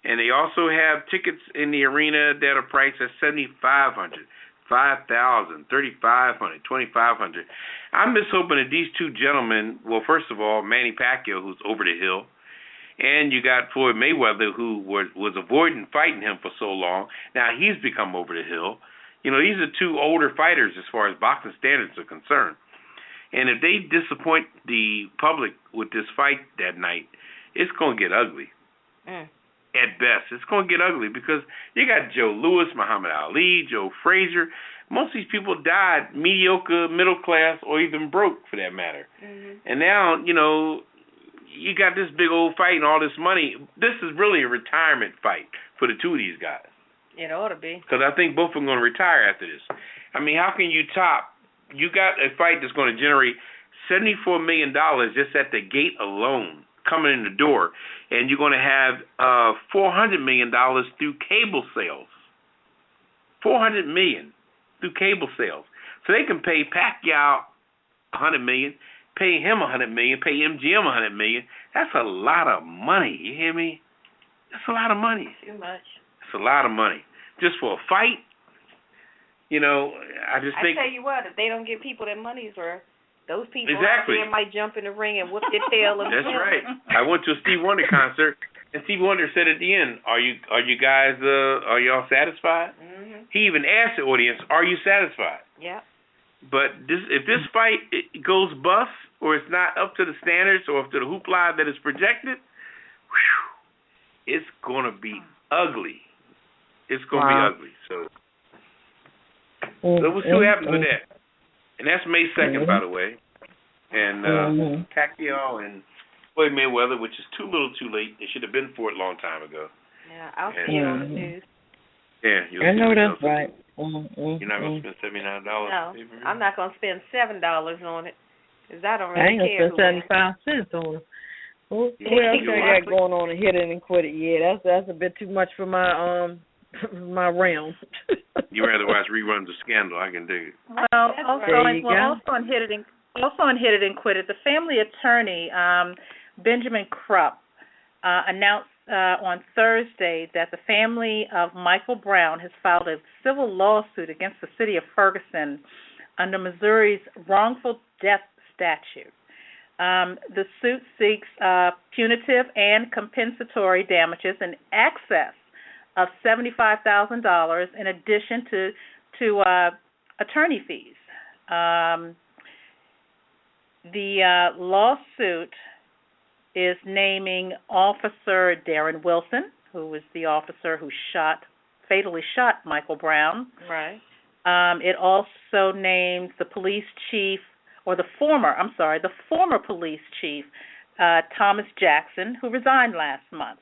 And they also have tickets in the arena that are priced at $7,500, $5,000, $3,500, $2,500. I'm just hoping that these two gentlemen, well, first of all, Manny Pacquiao, who's over the hill, and you got Floyd Mayweather, who was avoiding fighting him for so long. Now he's become over the hill. You know, these are two older fighters as far as boxing standards are concerned. And if they disappoint the public with this fight that night, it's going to get ugly. at best. It's going to get ugly because you got Joe Louis, Muhammad Ali, Joe Frazier. Most of these people died mediocre, middle class, or even broke for that matter. And now, you got this big old fight and all this money. This is really a retirement fight for the two of these guys. It ought to be. Because I think both of them are going to retire after this. I mean, how can you top? You got a fight that's going to generate $74 million just at the gate alone coming in the door, and you're going to have $400 million through cable sales. $400 million through cable sales. So they can pay Pacquiao $100 million, pay him $100 million, pay MGM $100 million. That's a lot of money. You hear me? That's a lot of money. Too much. It's a lot of money just for a fight. I just think. I tell you what, if they don't give people their money's worth, those people exactly. out there might jump in the ring and whoop their tail. That's right. I went to a Steve Wonder concert, and Steve Wonder said at the end, "Are you guys are y'all satisfied?" He even asked the audience, "Are you satisfied?" Yeah. But if this fight goes bust or it's not up to the standards or up to the hoopla that is projected, it's gonna be ugly. It's gonna be ugly. So we'll see what happens with that. And that's May 2nd, by the way. And Pacquiao and Floyd Mayweather, which is too little too late. They should have been for it a long time ago. Yeah, I'll see it on the news. Yeah, I know that's right. You're not going to spend $79? No, I'm not going to spend $7 on it, because I don't I really ain't care. going to spend 75 cents on it. What else I got going on and hit it and quit it? Yeah, that's a bit too much for my my realm. You rather watch reruns of Scandal? I can dig it. Well, also on Hit It and Quit It, the family attorney Benjamin Krupp announced on Thursday that the family of Michael Brown has filed a civil lawsuit against the city of Ferguson under Missouri's wrongful death statute. The suit seeks punitive and compensatory damages in excess of $75,000 in addition to attorney fees. The lawsuit is naming Officer Darren Wilson, who was the officer who fatally shot Michael Brown. Right. It also names the police chief, or the former police chief, Thomas Jackson, who resigned last month.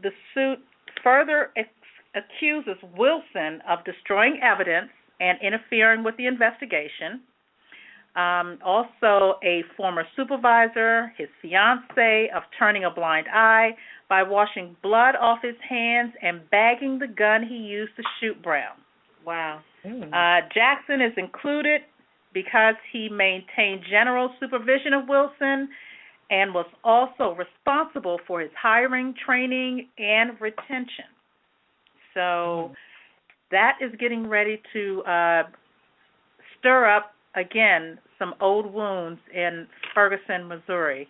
The suit further accuses Wilson of destroying evidence and interfering with the investigation. Also, a former supervisor, his fiancée, of turning a blind eye by washing blood off his hands and bagging the gun he used to shoot Brown. Wow. Jackson is included because he maintained general supervision of Wilson and was also responsible for his hiring, training, and retention. So that is getting ready to stir up, again, some old wounds in Ferguson, Missouri.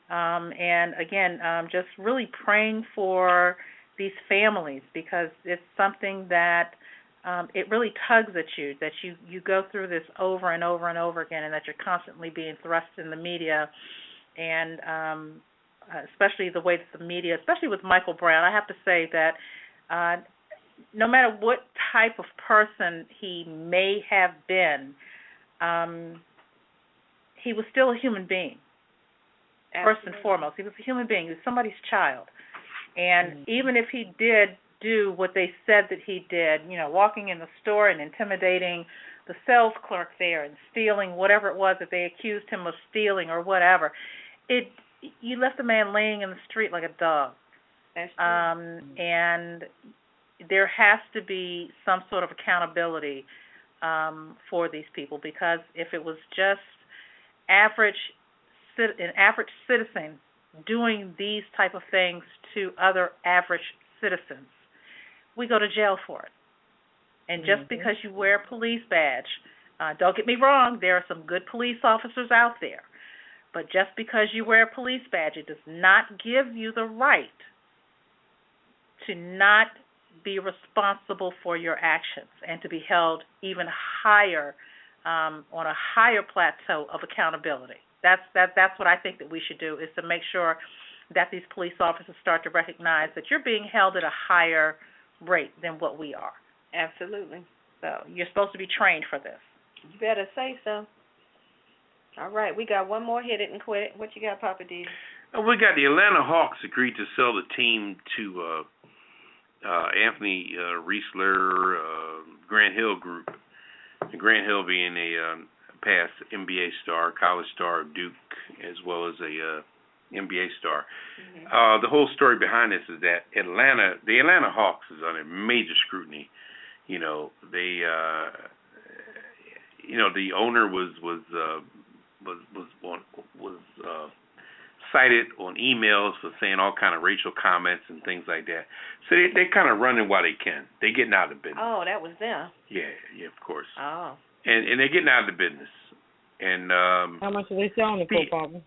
And, again, just really praying for these families, because it's something that it really tugs at you, that you go through this over and over and over again, and that you're constantly being thrust in the media. And especially the way that the media, especially with Michael Brown, I have to say that no matter what type of person he may have been, he was still a human being. Absolutely. First and foremost, he was a human being. He was somebody's child. And even if he did do what they said that he did, walking in the store and intimidating the sales clerk there and stealing whatever it was that they accused him of stealing or whatever, you left the man laying in the street like a dog. That's true. And there has to be some sort of accountability for these people, because if it was just an average citizen doing these type of things to other average citizens, we go to jail for it. And just because you wear a police badge, don't get me wrong, there are some good police officers out there, but just because you wear a police badge, it does not give you the right to not be responsible for your actions and to be held even higher, on a higher plateau of accountability. That's what I think that we should do, is to make sure that these police officers start to recognize that you're being held at a higher rate than what we are. Absolutely. So you're supposed to be trained for this. You better say so. All right, we got one more hit it and quit it. What you got, Poppa DD? We got the Atlanta Hawks agreed to sell the team to Anthony Riesler, Grant Hill Group. Grant Hill being a past NBA star, college star of Duke, as well as a NBA star. The whole story behind this is that the Atlanta Hawks is under major scrutiny. You know, they, the owner was cited on emails for saying all kind of racial comments and things like that. So they kind of running while they can. They getting out of the business. Oh, that was them. Yeah, of course. Oh. And they're getting out of the business. And how much are they selling it for, Papa?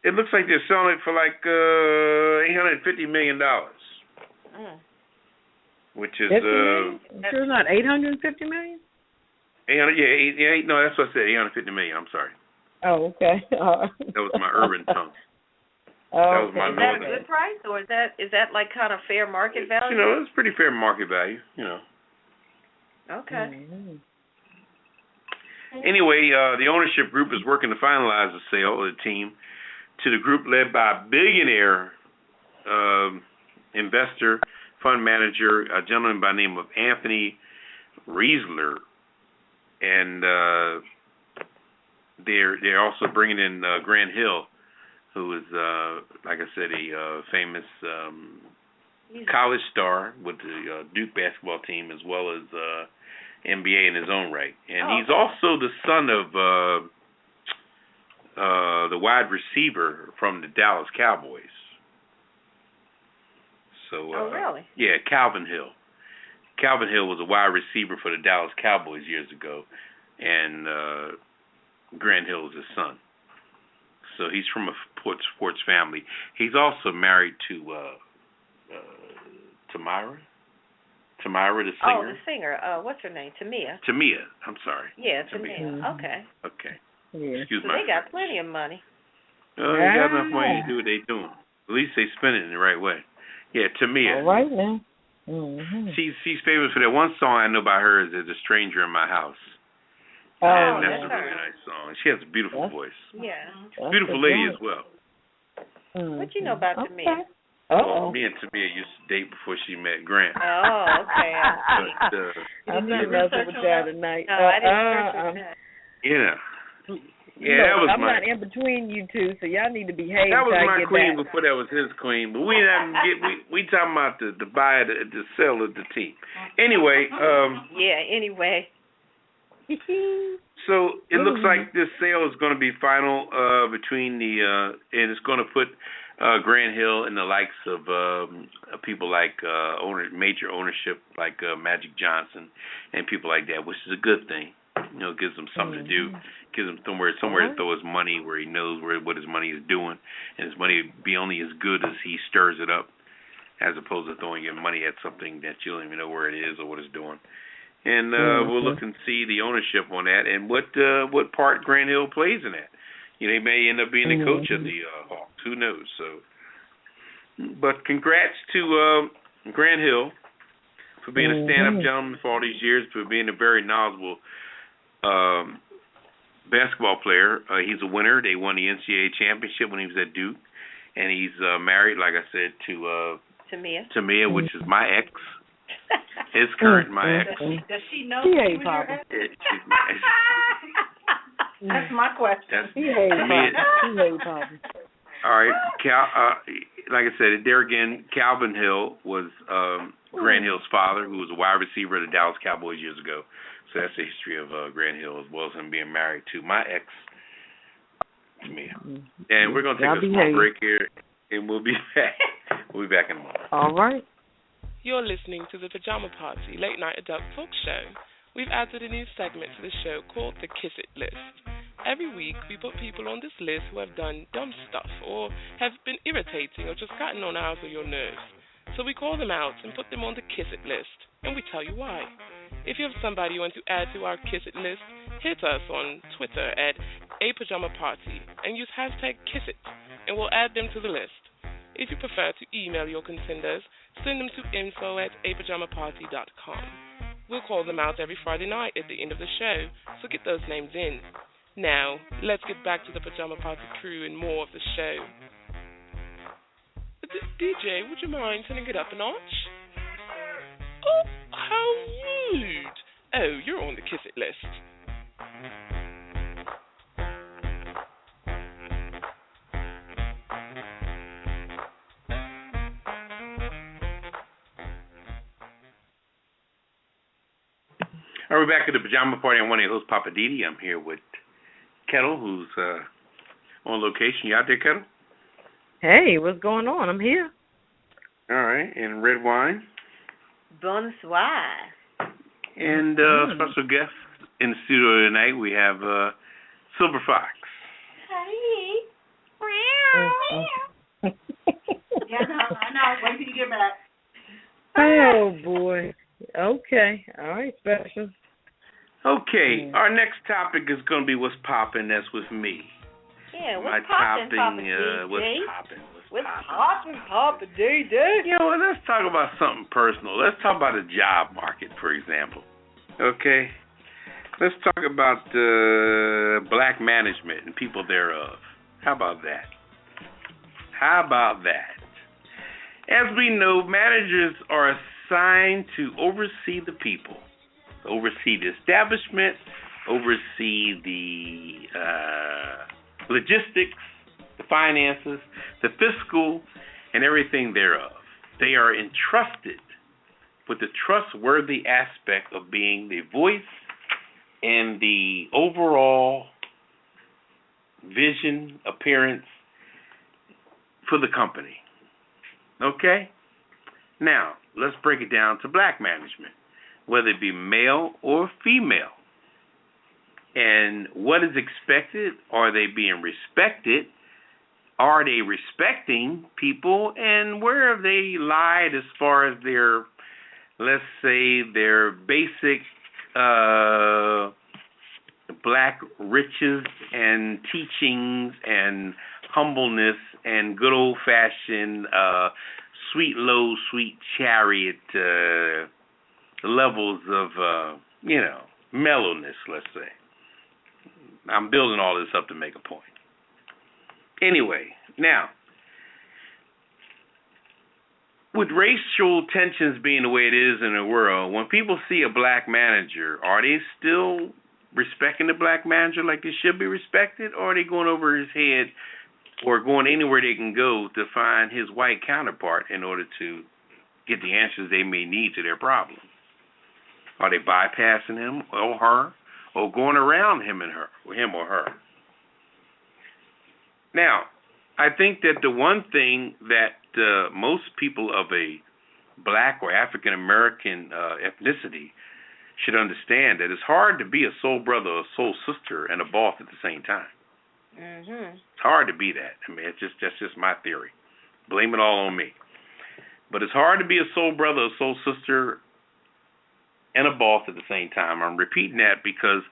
It looks like they're selling it for like $850 million. Which is sure not $850 million? No, that's what I said. $850 million. I'm sorry. Oh, okay. That was my urban tongue. That was my Is that a good price, or is that like kind of fair market value? You know, it's pretty fair market value. You know. Okay. Anyway, the ownership group is working to finalize the sale of the team to the group led by a billionaire investor, fund manager, a gentleman by the name of Anthony Riesler, and they're also bringing in Grant Hill, who is, like I said, a famous college star with the Duke basketball team, as well as NBA in his own right. And he's also the son of the wide receiver from the Dallas Cowboys. So, really? Yeah, Calvin Hill. Calvin Hill was a wide receiver for the Dallas Cowboys years ago, and Grant Hill is his son. So he's from a sports family. He's also married to Tamira, the singer. Oh, the singer. What's her name? Tamia. Tamia. I'm sorry. Yeah, Tamia. Okay. Yeah. Excuse so my they got plenty of money. They got enough money to do what they doing. At least they spend it in the right way. Yeah, Tamia. All right now. She's famous for that one song I know by her is "There's a Stranger in My House." And that's a really nice song. She has a beautiful voice. Yeah. Beautiful lady as well. What you know about Tamia? Well, me and Tamia used to date before she met Grant. Oh, okay. But, I'm not messing with that tonight. No, I didn't that. Yeah, that was I'm not in between you two, so y'all need to behave. That was my queen before that was his queen. But we talking about the buy, the sell of the team. Anyway. Anyway. So it looks like this sale is going to be final between and it's going to put Grant Hill and the likes of people like major ownership like Magic Johnson and people like that, which is a good thing. You know, gives him something to do, gives him somewhere to throw his money where he knows what his money is doing, and his money be only as good as he stirs it up, as opposed to throwing your money at something that you don't even know where it is or what it's doing. And we'll look and see the ownership on that and what part Grant Hill plays in that. You know, he may end up being the coach of the Hawks. Who knows? So, but congrats to Grant Hill for being a stand-up gentleman for all these years, for being a very knowledgeable basketball player. He's a winner. They won the NCAA championship when he was at Duke, and he's married, like I said, to Tamia, which is my ex. His current my ex. Does she know she was your ex? That's my question. All right, like I said, there again, Calvin Hill was Grant Hill's father, who was a wide receiver of the Dallas Cowboys years ago. So that's the history of Grant Hill, as well as him being married to my ex, Tamia. And we're going to take a small break here, and we'll be back. We'll be back in a moment. All right. You're listening to the Pajama Party Late Night Adult Talk Show. We've added a new segment to the show called the Kiss It List. Every week, we put people on this list who have done dumb stuff or have been irritating or just gotten on out of your nerves. So we call them out and put them on the Kiss It List, and we tell you why. If you have somebody you want to add to our Kiss It List, hit us on Twitter at @apajamaparty and use hashtag #KissIt, and we'll add them to the list. If you prefer to email your contenders, send them to info@apajamaparty.com. We'll call them out every Friday night at the end of the show, so get those names in. Now, let's get back to the Pajama Party Crew and more of the show. DJ, would you mind turning it up a notch? Oh, how rude. Oh, you're on the kiss it list. All right, we're back at the Pajama Party. I'm one of your hosts, Poppa DD. I'm here with Ketel, who's on location. You out there, Ketel? Hey, what's going on? I'm here. All right, and Redwine. Bonsoir. And special guest in the studio tonight, we have Silver Fox. Hey. Yeah, I know. Wait till you get back. Oh, boy. Okay. All right, special. Okay, our next topic is going to be what's poppin'. That's with me. Yeah, My what's poppin', topping, Poppa what's DD? poppin'? What's poppin', Poppa DD? You know what, let's talk about something personal. Let's talk about the job market, for example. Okay? Let's talk about black management and people thereof. How about that? How about that? As we know, managers are assigned to oversee the people, oversee the establishment, oversee the logistics, the finances, the fiscal, and everything thereof. They are entrusted with the trustworthy aspect of being the voice and the overall vision, appearance for the company. Okay? Now, let's break it down to black management, whether it be male or female. And what is expected? Are they being respected? Are they respecting people? And where have they lied as far as their, let's say, their basic black riches and teachings and humbleness and good old-fashioned sweet, low, sweet chariot levels of, mellowness, let's say. I'm building all this up to make a point. Anyway, now, with racial tensions being the way it is in the world, when people see a black manager, are they still respecting the black manager like they should be respected, or are they going over his head or going anywhere they can go to find his white counterpart in order to get the answers they may need to their problems? Are they bypassing him or her, or going around him or her? Now, I think that the one thing that most people of a black or African American ethnicity should understand, that it's hard to be a soul brother or soul sister and a boss at the same time. Mm-hmm. It's hard to be that. I mean, that's just my theory. Blame it all on me. But it's hard to be a soul brother or soul sister and a boss at the same time. I'm repeating that because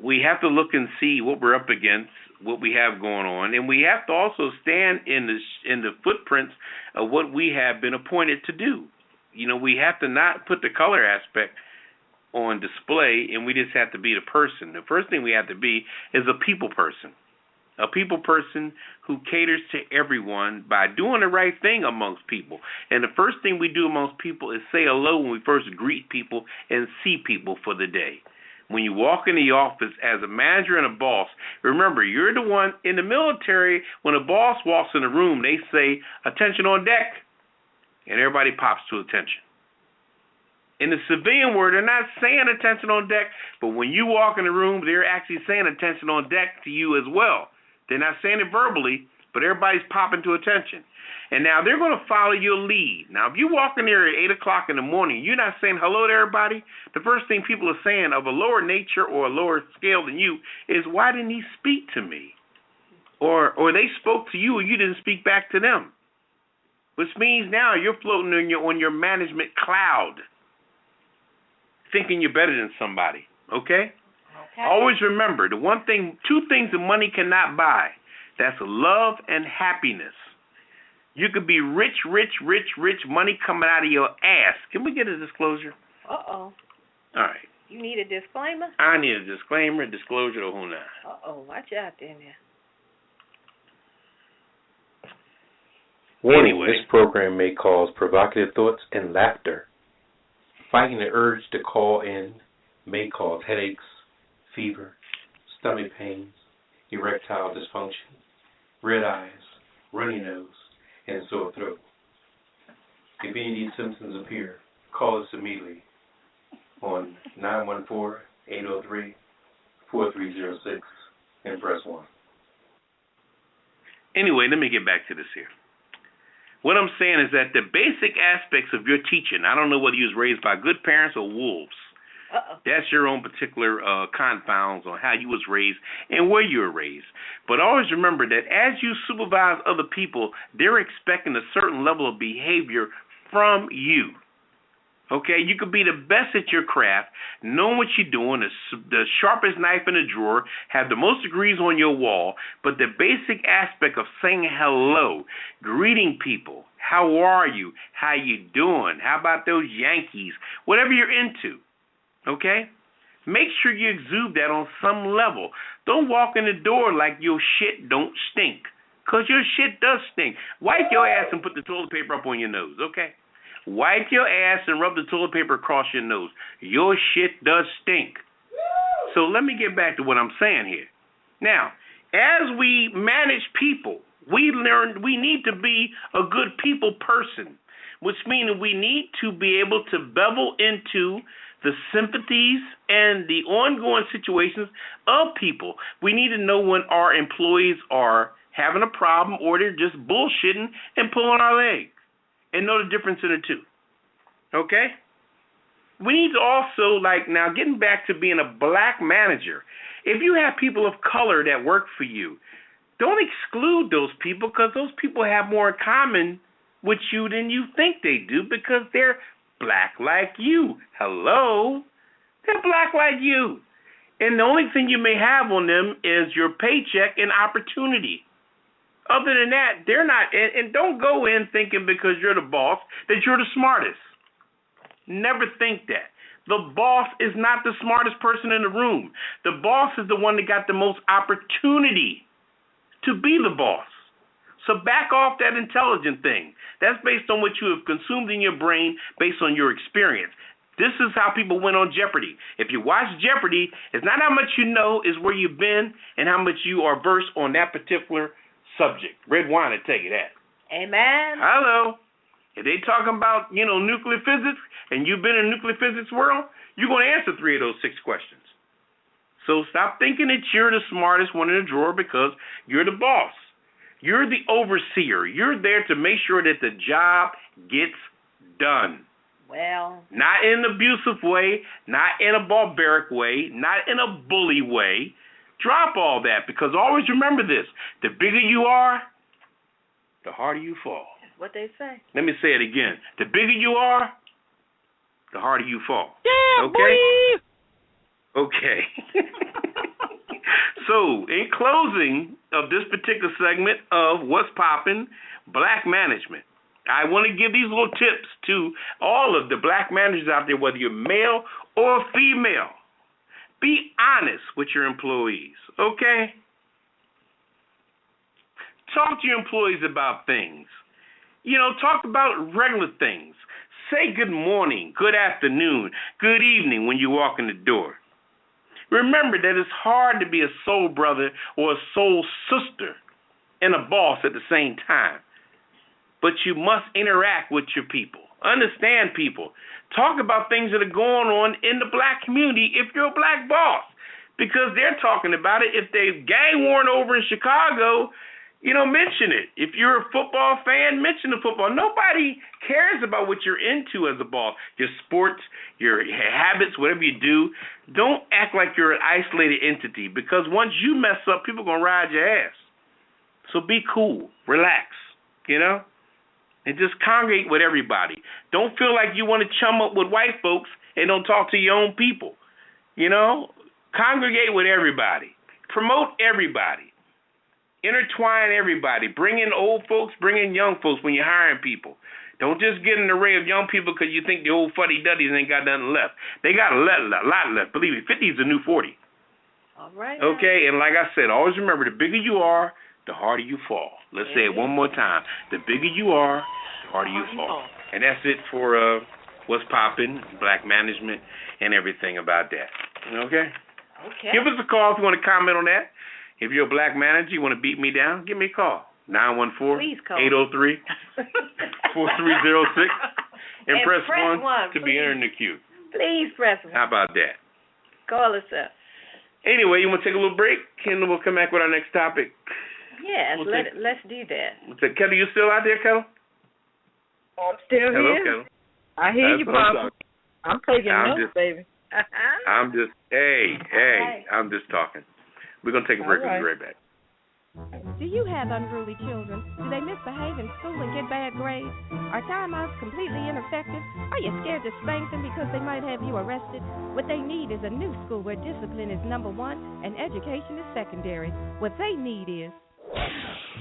we have to look and see what we're up against, what we have going on, and we have to also stand in the footprints of what we have been appointed to do. You know, we have to not put the color aspect on display, and we just have to be the person. The first thing we have to be is a people person. A people person who caters to everyone by doing the right thing amongst people. And the first thing we do amongst people is say hello when we first greet people and see people for the day. When you walk in the office as a manager and a boss, remember, you're the one in the military. When a boss walks in the room, they say, "Attention on deck," and everybody pops to attention. In the civilian world, they're not saying attention on deck, but when you walk in the room, they're actually saying attention on deck to you as well. They're not saying it verbally, but everybody's popping to attention. And now they're going to follow your lead. Now, if you walk in there at 8 o'clock in the morning, you're not saying hello to everybody. The first thing people are saying of a lower nature or a lower scale than you is, why didn't he speak to me? Or they spoke to you and you didn't speak back to them. Which means now you're floating on your management cloud, thinking you're better than somebody. Okay? Always remember, two things that money cannot buy. That's love and happiness. You could be rich, money coming out of your ass. Can we get a disclosure? Uh-oh. All right. You need a disclaimer? I need a disclaimer, disclosure, the whole nine. Uh-oh, watch out there now. Warning, this program may cause provocative thoughts and laughter. Fighting the urge to call in may cause headaches, fever, stomach pains, erectile dysfunction, red eyes, runny nose, and sore throat. If any of these symptoms appear, call us immediately on 914-803-4306 and press 1. Anyway, let me get back to this here. What I'm saying is that the basic aspects of your teaching, I don't know whether you was raised by good parents or wolves. That's your own particular confounds on how you was raised and where you were raised. But always remember that as you supervise other people, they're expecting a certain level of behavior from you. Okay, you could be the best at your craft, knowing what you're doing, the sharpest knife in the drawer, have the most degrees on your wall, but the basic aspect of saying hello, greeting people, how are you, how you doing, how about those Yankees, whatever you're into, okay? Make sure you exude that on some level. Don't walk in the door like your shit don't stink, because your shit does stink. Wipe your ass and put the toilet paper up on your nose, okay? Wipe your ass and rub the toilet paper across your nose. Your shit does stink. So let me get back to what I'm saying here. Now, as we manage people, we need to be a good people person, which means we need to be able to bevel into the sympathies and the ongoing situations of people. We need to know when our employees are having a problem or they're just bullshitting and pulling our leg. And know the difference in the two. Okay? We need to also, now getting back to being a black manager, if you have people of color that work for you, don't exclude those people because those people have more in common with you than you think they do because they're black like you. Hello? They're black like you. And the only thing you may have on them is your paycheck and opportunity. Other than that, they're not, and don't go in thinking because you're the boss that you're the smartest. Never think that. The boss is not the smartest person in the room. The boss is the one that got the most opportunity to be the boss. So back off that intelligent thing. That's based on what you have consumed in your brain based on your experience. This is how people win on Jeopardy. If you watch Jeopardy, it's not how much you know, it's where you've been and how much you are versed on that particular subject. Redwine will tell you that. Amen. Hello. If they talking about, nuclear physics and you've been in the nuclear physics world, you're going to answer 3 of those 6 questions. So stop thinking that you're the smartest one in the drawer because you're the boss. You're the overseer. You're there to make sure that the job gets done. Well. Not in an abusive way, not in a barbaric way, not in a bully way. Drop all that because always remember this. The bigger you are, the harder you fall. That's what they say. Let me say it again. The bigger you are, the harder you fall. Yeah, okay? Boy. Okay. So, in closing of this particular segment of What's Poppin', Black Management, I want to give these little tips to all of the black managers out there, whether you're male or female. Be honest with your employees, okay? Talk to your employees about things. Talk about regular things. Say good morning, good afternoon, good evening when you walk in the door. Remember that it's hard to be a soul brother or a soul sister and a boss at the same time. But you must interact with your people. Understand people. Talk about things that are going on in the black community if you're a black boss. Because they're talking about it. If they've gang warring over in Chicago, mention it. If you're a football fan, mention the football. Nobody cares about what you're into as a boss. Your sports, your habits, whatever you do. Don't act like you're an isolated entity because once you mess up, people are going to ride your ass. So be cool. Relax, and just congregate with everybody. Don't feel like you want to chum up with white folks and don't talk to your own people. Congregate with everybody. Promote everybody. Intertwine everybody. Bring in old folks, bring in young folks when you're hiring people. Don't just get an array of young people because you think the old fuddy-duddies ain't got nothing left. They got a lot left. Believe me, 50 is the new 40. All right. Okay, and like I said, always remember, the bigger you are, the harder you fall. Let's say it one more time. The bigger you are, the harder you fall. And that's it for what's poppin', black management, and everything about that. Okay? Okay. Give us a call if you want to comment on that. If you're a black manager, you want to beat me down, give me a call. 914-803-4306. And press 1 to be entered in the queue. Please press 1. How about that? Call us up. Anyway, you want to take a little break, and we'll come back with our next topic. Yes, let's do that. Ketel, you still out there, Ketel? I'm still Hello, here. Ketel. I hear you, Papa. I'm taking notes, baby. I'm just talking. We're going to take a break. We'll be right back. Do you have unruly children? Do they misbehave in school and get bad grades? Are timeouts completely ineffective? Are you scared to spank them because they might have you arrested? What they need is a new school where discipline is number one and education is secondary. What they need is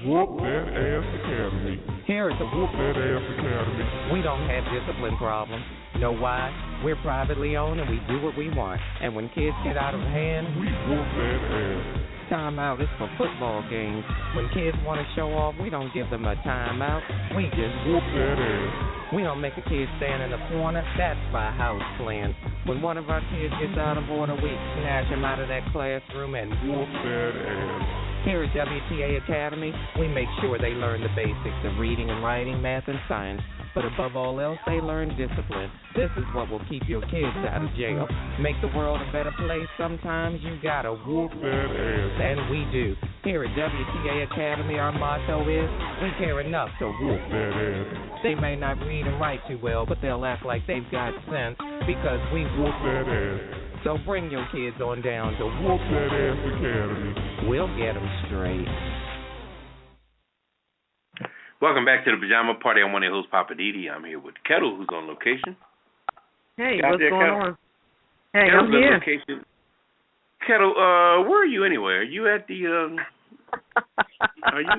Whoop That Ass Academy. Here at the Whoop That Ass Academy, we don't have discipline problems. Know why? We're privately owned and we do what we want. And when kids get out of hand, we whoop that ass. Timeout is for football games. When kids want to show off, we don't give them a timeout. We just whoop that ass. We don't make a kid stand in the corner. That's by house plan. When one of our kids gets out of order, we snatch him out of that classroom and whoop that ass. Here at WTA Academy, we make sure they learn the basics of reading and writing, math, and science. But above all else, they learn discipline. This is what will keep your kids out of jail. Make the world a better place. Sometimes you gotta whoop that ass. And we do. Here at WTA Academy, our motto is, we care enough to whoop that ass. They may not read and write too well, but they'll act like they've got sense because we whoop that ass. So bring your kids on down to Whoop That Ass Academy. We'll get them straight. Welcome back to the Pajama Party. I'm one of your hosts, Poppa DD. I'm here with Ketel, who's on location. Hey, what's going on? Hey, Ketel's I'm here. On location. Ketel, where are you anyway? Are you at the? Are you?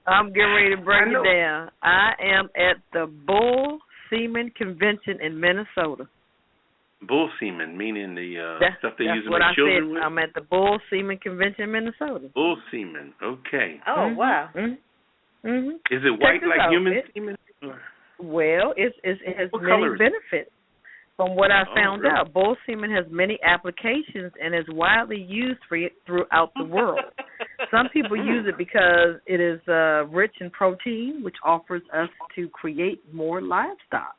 I'm getting ready to break it down. I am at the Bull Seaman Convention in Minnesota. Bull semen, meaning the stuff they use to make children with? That's what I said. I'm at the Bull Seaman Convention in Minnesota. Bull semen, okay. Oh, wow. Mm-hmm. Is it white like human semen? Well, it has what many benefits. From what I found really? out, bull semen has many applications and is widely used throughout the world. Some people use it because it is rich in protein, which offers us to create more livestock.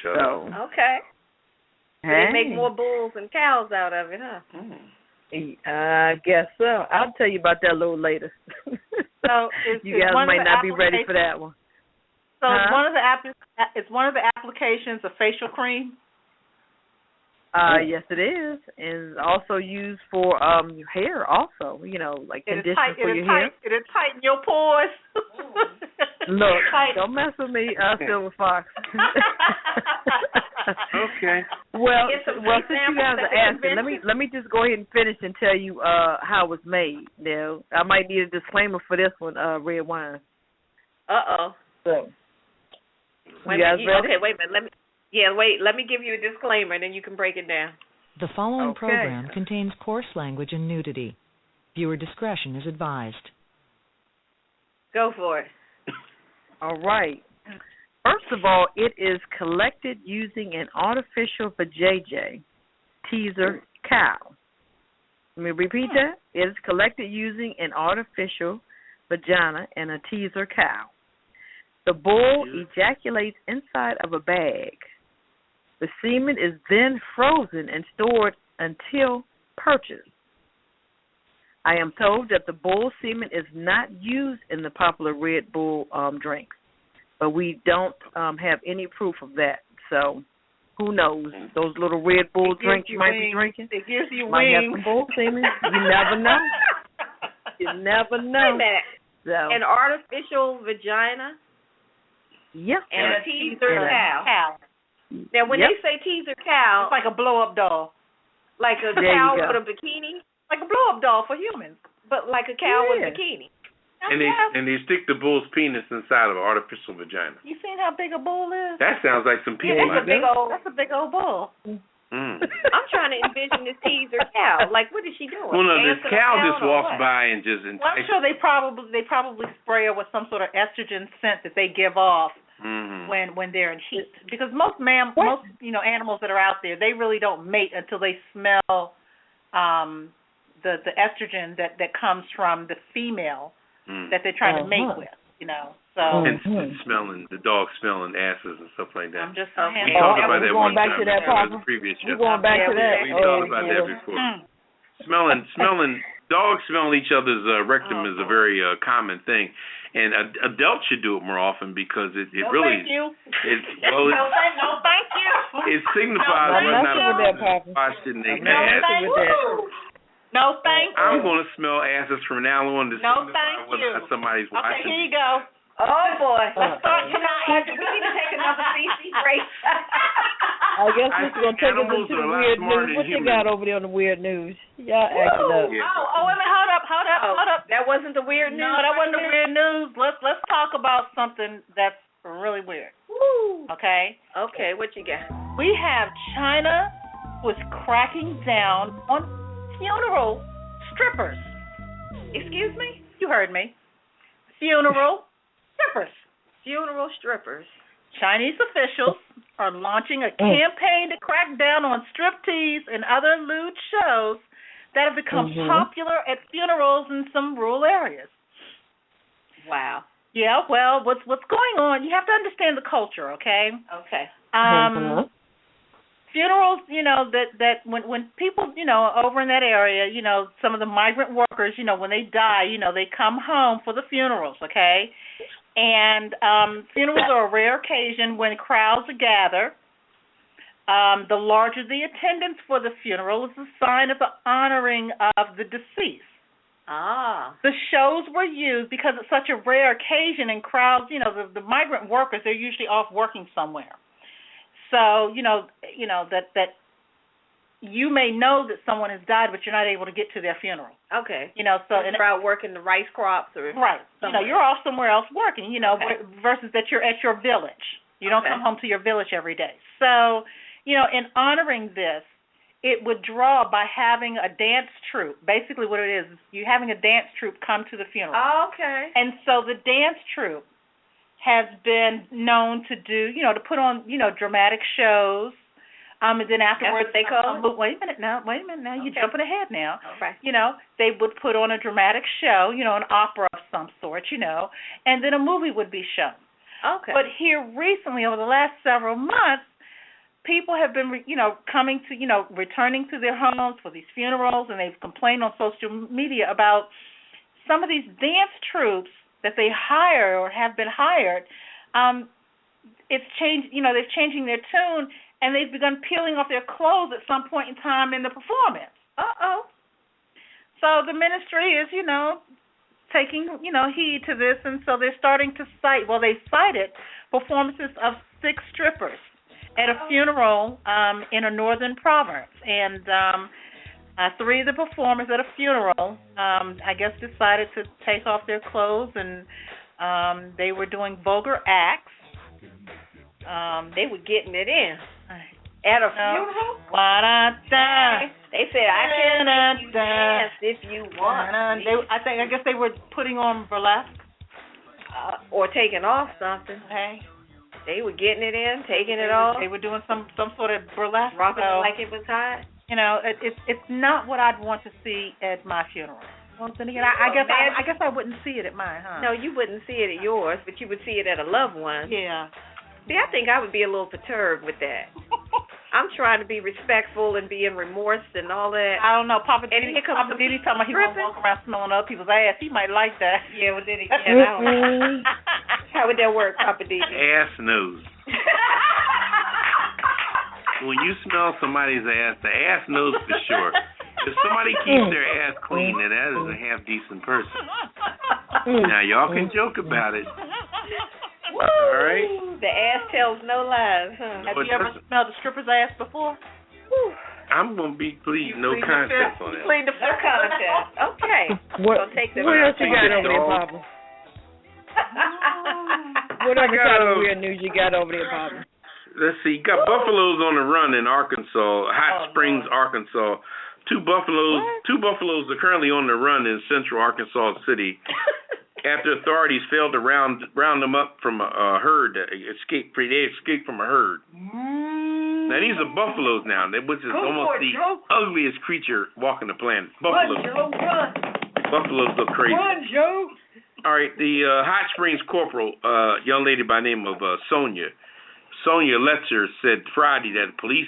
Sure. So, okay. They make more bulls and cows out of it, huh? I guess so. I'll tell you about that a little later. So you guys might not be ready for that one. So is one of the applications a facial cream? Yes, it is, and also used for your hair. Also, like conditioner for your hair. It'll tighten your pores. Look, don't mess with me, Silver Fox. Okay. Well, since you guys are asking, let me just go ahead and finish and tell you how it's made. Now, I might need a disclaimer for this one, Redwine. So, you guys ready? Okay, wait a minute. Let me give you a disclaimer, and then you can break it down. The following program contains coarse language and nudity. Viewer discretion is advised. Go for it. All right. First of all, it is collected using an artificial vajayjay, teaser cow. Let me repeat that. It is collected using an artificial vagina and a teaser cow. The bull ejaculates inside of a bag. The semen is then frozen and stored until purchased. I am told that the bull semen is not used in the popular Red Bull drinks, but we don't have any proof of that. So who knows? Those little Red Bull drinks you might be drinking it gives you might wings. have some bull semen. You never know. You never know. Wait a minute. So, an artificial vagina? Yeah. And a teaser cow. Now, when they say teaser cow, it's like a blow-up doll. Like a cow with a bikini? Like a blow-up doll for humans. but like a cow with a bikini. And they stick the bull's penis inside of an artificial vagina. You seen how big a bull is? That sounds like some people. That's a big old bull. I'm trying to envision this teaser cow. Like, what is she doing? Well, no, this cow just walks by and just. Well, I'm sure they probably spray her with some sort of estrogen scent that they give off when they're in heat. Because most animals that are out there, they really don't mate until they smell the estrogen that comes from the female that they're trying to mate with. So and smelling the dog smelling asses and stuff like that. I'm just saying. We talked about that one time. To that, the previous show. We're going back to that. We talked about that before. Smelling dogs smelling each other's rectum is a very common thing, and adults should do it more often because it really. Thank you. No, thank you. It signifies whether or not washed in the ass. No, thank you. I'm going to smell asses from now on to signify whether or not somebody's watching. Okay, here you go. Oh, boy. Let's start tonight. We need to take another CC break. I guess we're going to take us into the weird news. What you got over there on the weird news? Y'all acting up. Oh, wait a minute. Hold up. That wasn't the weird news? No, that wasn't the weird news. Let's talk about something that's really weird. Woo. Okay? Okay, what you got? We have China was cracking down on funeral strippers. Excuse me? You heard me. Funeral strippers. Funeral strippers. Chinese officials are launching a campaign to crack down on striptease and other lewd shows that have become popular at funerals in some rural areas. Wow. Yeah, well, what's going on? You have to understand the culture, okay? Okay. Funerals, that when people, over in that area, some of the migrant workers, when they die, they come home for the funerals, okay? And funerals are a rare occasion when crowds gather. The larger the attendance for the funeral is a sign of the honoring of the deceased. Ah. The shows were used because it's such a rare occasion, and crowds, the migrant workers, they're usually off working somewhere. So, that you may know that someone has died, but you're not able to get to their funeral. Okay. So it's about working the rice crops or right. You're off somewhere else working, versus that you're at your village. You don't come home to your village every day. So, in honoring this, it would draw by having a dance troupe. Basically what it is you having a dance troupe come to the funeral. Oh, okay. And so the dance troupe has been known to do, to put on, dramatic shows. And then afterwards, that's what they call it? Wait a minute now. You're jumping ahead now. Okay. They would put on a dramatic show, an opera of some sort, and then a movie would be shown. Okay. But here recently, over the last several months, people have been, coming to, returning to their homes for these funerals, and they've complained on social media about some of these dance troupes that they hire or have been hired. It's changed, they're changing their tune, and they've begun peeling off their clothes at some point in time in the performance. Uh-oh. So the ministry is, taking, heed to this, and so they're starting to cite, they cited performances of 6 strippers at a funeral in a northern province. And 3 of the performers at a funeral, I guess, decided to take off their clothes, and they were doing vulgar acts. They were getting it in. At a funeral? They said, I can dance if you want. I guess they were putting on burlesque. Or taking off something. Okay. They were getting it in, taking it off. They were doing some sort of burlesque. Rocking it like it was hot. It's not what I'd want to see at my funeral. Well, then again, I guess I wouldn't see it at mine, huh? No, you wouldn't see it at yours, but you would see it at a loved one. Yeah. See, I think I would be a little perturbed with that. I'm trying to be respectful and be in remorse and all that. I don't know. Poppa DD talking about he won't walk around smelling other people's ass. He might like that. Yeah, well, then he can. I don't know. How would that work, Poppa DD? Ass nose. When you smell somebody's ass, the ass knows for sure. If somebody keeps their ass clean, then that is a half-decent person. Now, y'all can joke about it. Woo! All right? The ass tells no lies, huh? Have you ever smelled a stripper's ass before? Woo. I'm going to be pleading no contest on that. Plead the fifth contest. Okay. What else you got over there, Papa? What other kind of weird news you got over there, Papa? Let's see. You got buffaloes on the run in Arkansas, Hot Springs, Arkansas. Two buffaloes are currently on the run in central Arkansas City after authorities failed to round them up from a herd that escaped. They escaped from a herd. Now these are buffaloes now, which is almost the ugliest creature walking the planet. Buffaloes. Run, Joe, run. Buffaloes look crazy. Run, Joe. All right, the Hot Springs corporal, young lady by the name of Sonia Letzer, said Friday that police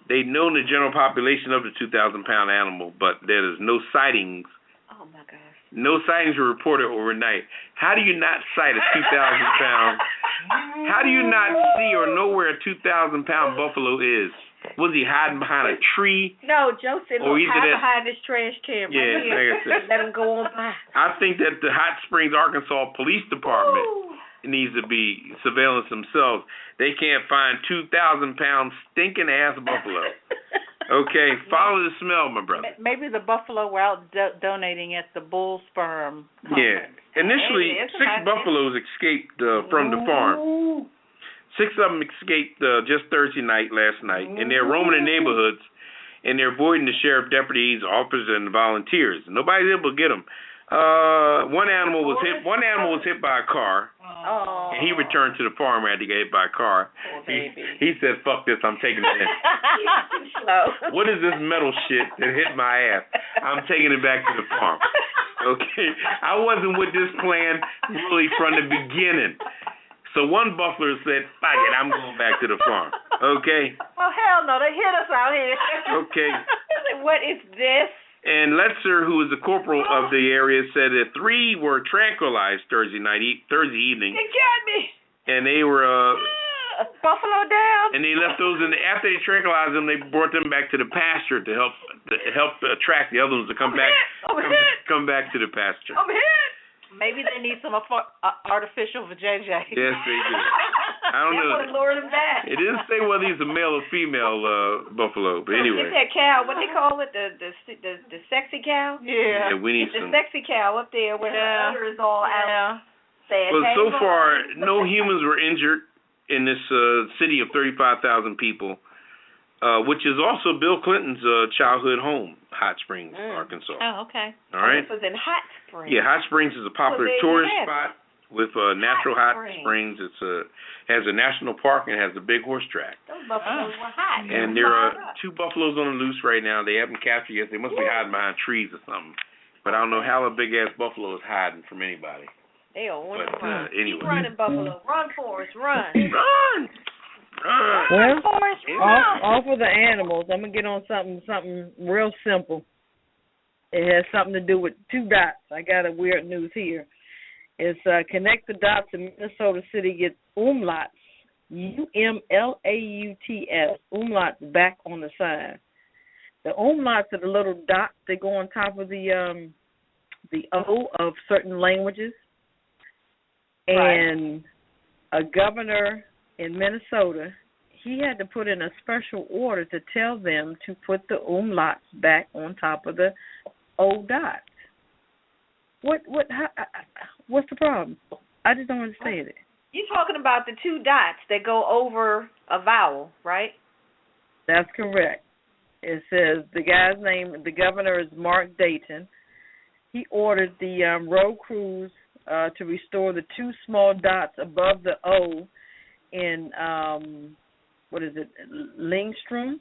they'd known the general population of the 2,000-pound animal, but there is no sightings. Oh my gosh. No sightings were reported overnight. How do you not sight a 2,000-pound? How do you not see or know where a 2,000-pound buffalo is? Was he hiding behind a tree? No, Joe said hide behind this trash can. Yeah, like I said. Let him go on by. I think that the Hot Springs, Arkansas Police Department needs to be surveillance themselves. They can't find 2,000-pound stinking ass buffalo. Okay, follow the smell, my brother. Maybe the buffalo were out donating at the bull sperm. Yeah. Initially, 6 buffaloes escaped from the farm. 6 of them escaped just Thursday night, last night, and they're roaming the neighborhoods, and they're avoiding the sheriff deputies, officers, and volunteers. Nobody's able to get them. One animal was hit by a car, and he returned to the farm after he got hit by a car. He said, "Fuck this, I'm taking it in." What is this metal shit that hit my ass? I'm taking it back to the farm. Okay, I wasn't with this plan really from the beginning. So one buffalo said, "Fuck it, I'm going back to the farm." Okay. Oh hell no, they hit us out here. Okay. What is this? And Letzer, who is the corporal of the area, said that 3 were tranquilized Thursday evening. They got me. And they were buffalo down. And they left those in. After they tranquilized them, they brought them back to the pasture to help attract the other ones to come back to the pasture. I'm hit. Maybe they need some artificial vajayjay. Yes, they do. I don't know. Want to lure them back. It didn't say whether he's a male or female buffalo, but anyway. Get that cow. What they call it? The sexy cow. Yeah, we need the sexy cow up there where the udder is all out. Well, so far, no humans were injured in this city of 35,000 people, which is also Bill Clinton's childhood home, Hot Springs, Arkansas. Oh, okay. All right. This was in Hot Springs. Yeah, Hot Springs is a popular tourist spot with natural hot springs. It's has a national park and has a big horse track. Those buffaloes were hot. And there are 2 buffaloes on the loose right now. They haven't captured yet. They must be hiding behind trees or something. But I don't know how a big ass buffalo is hiding from anybody. They are on the run. Anyway. Keep running, buffalo. Run, Forrest, run. Run. Well, off of the animals, I'm gonna get on something real simple. It has something to do with 2 dots. I got a weird news here. It's connect the dots in Minnesota City gets umlauts, UMLAUTS, umlauts back on the sign. The umlauts are the little dots that go on top of the O of certain languages. And a governor in Minnesota, he had to put in a special order to tell them to put the umlauts back on top of the O dots. What's the problem? I just don't understand it. You're talking about the 2 dots that go over a vowel, right? That's correct. It says the guy's name, the governor is Mark Dayton. He ordered the road crews to restore the 2 small dots above the O in, Lindstrom?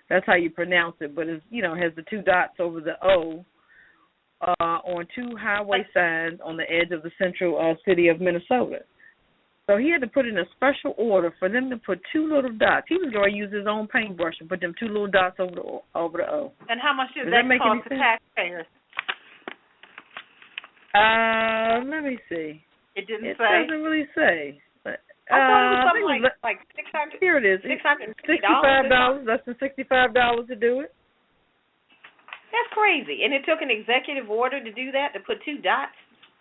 That's how you pronounce it, but it's, has the 2 dots over the O on 2 highway signs on the edge of the central city of Minnesota. So he had to put in a special order for them to put 2 little dots. He was going to use his own paintbrush and put them 2 little dots over the O. And how much does that cost the taxpayers? Let me see. It didn't say. It doesn't really say. I thought it was something like $600. Here it is. $65. Less than $65 to do it. That's crazy. And it took an executive order to do that, to put 2 dots?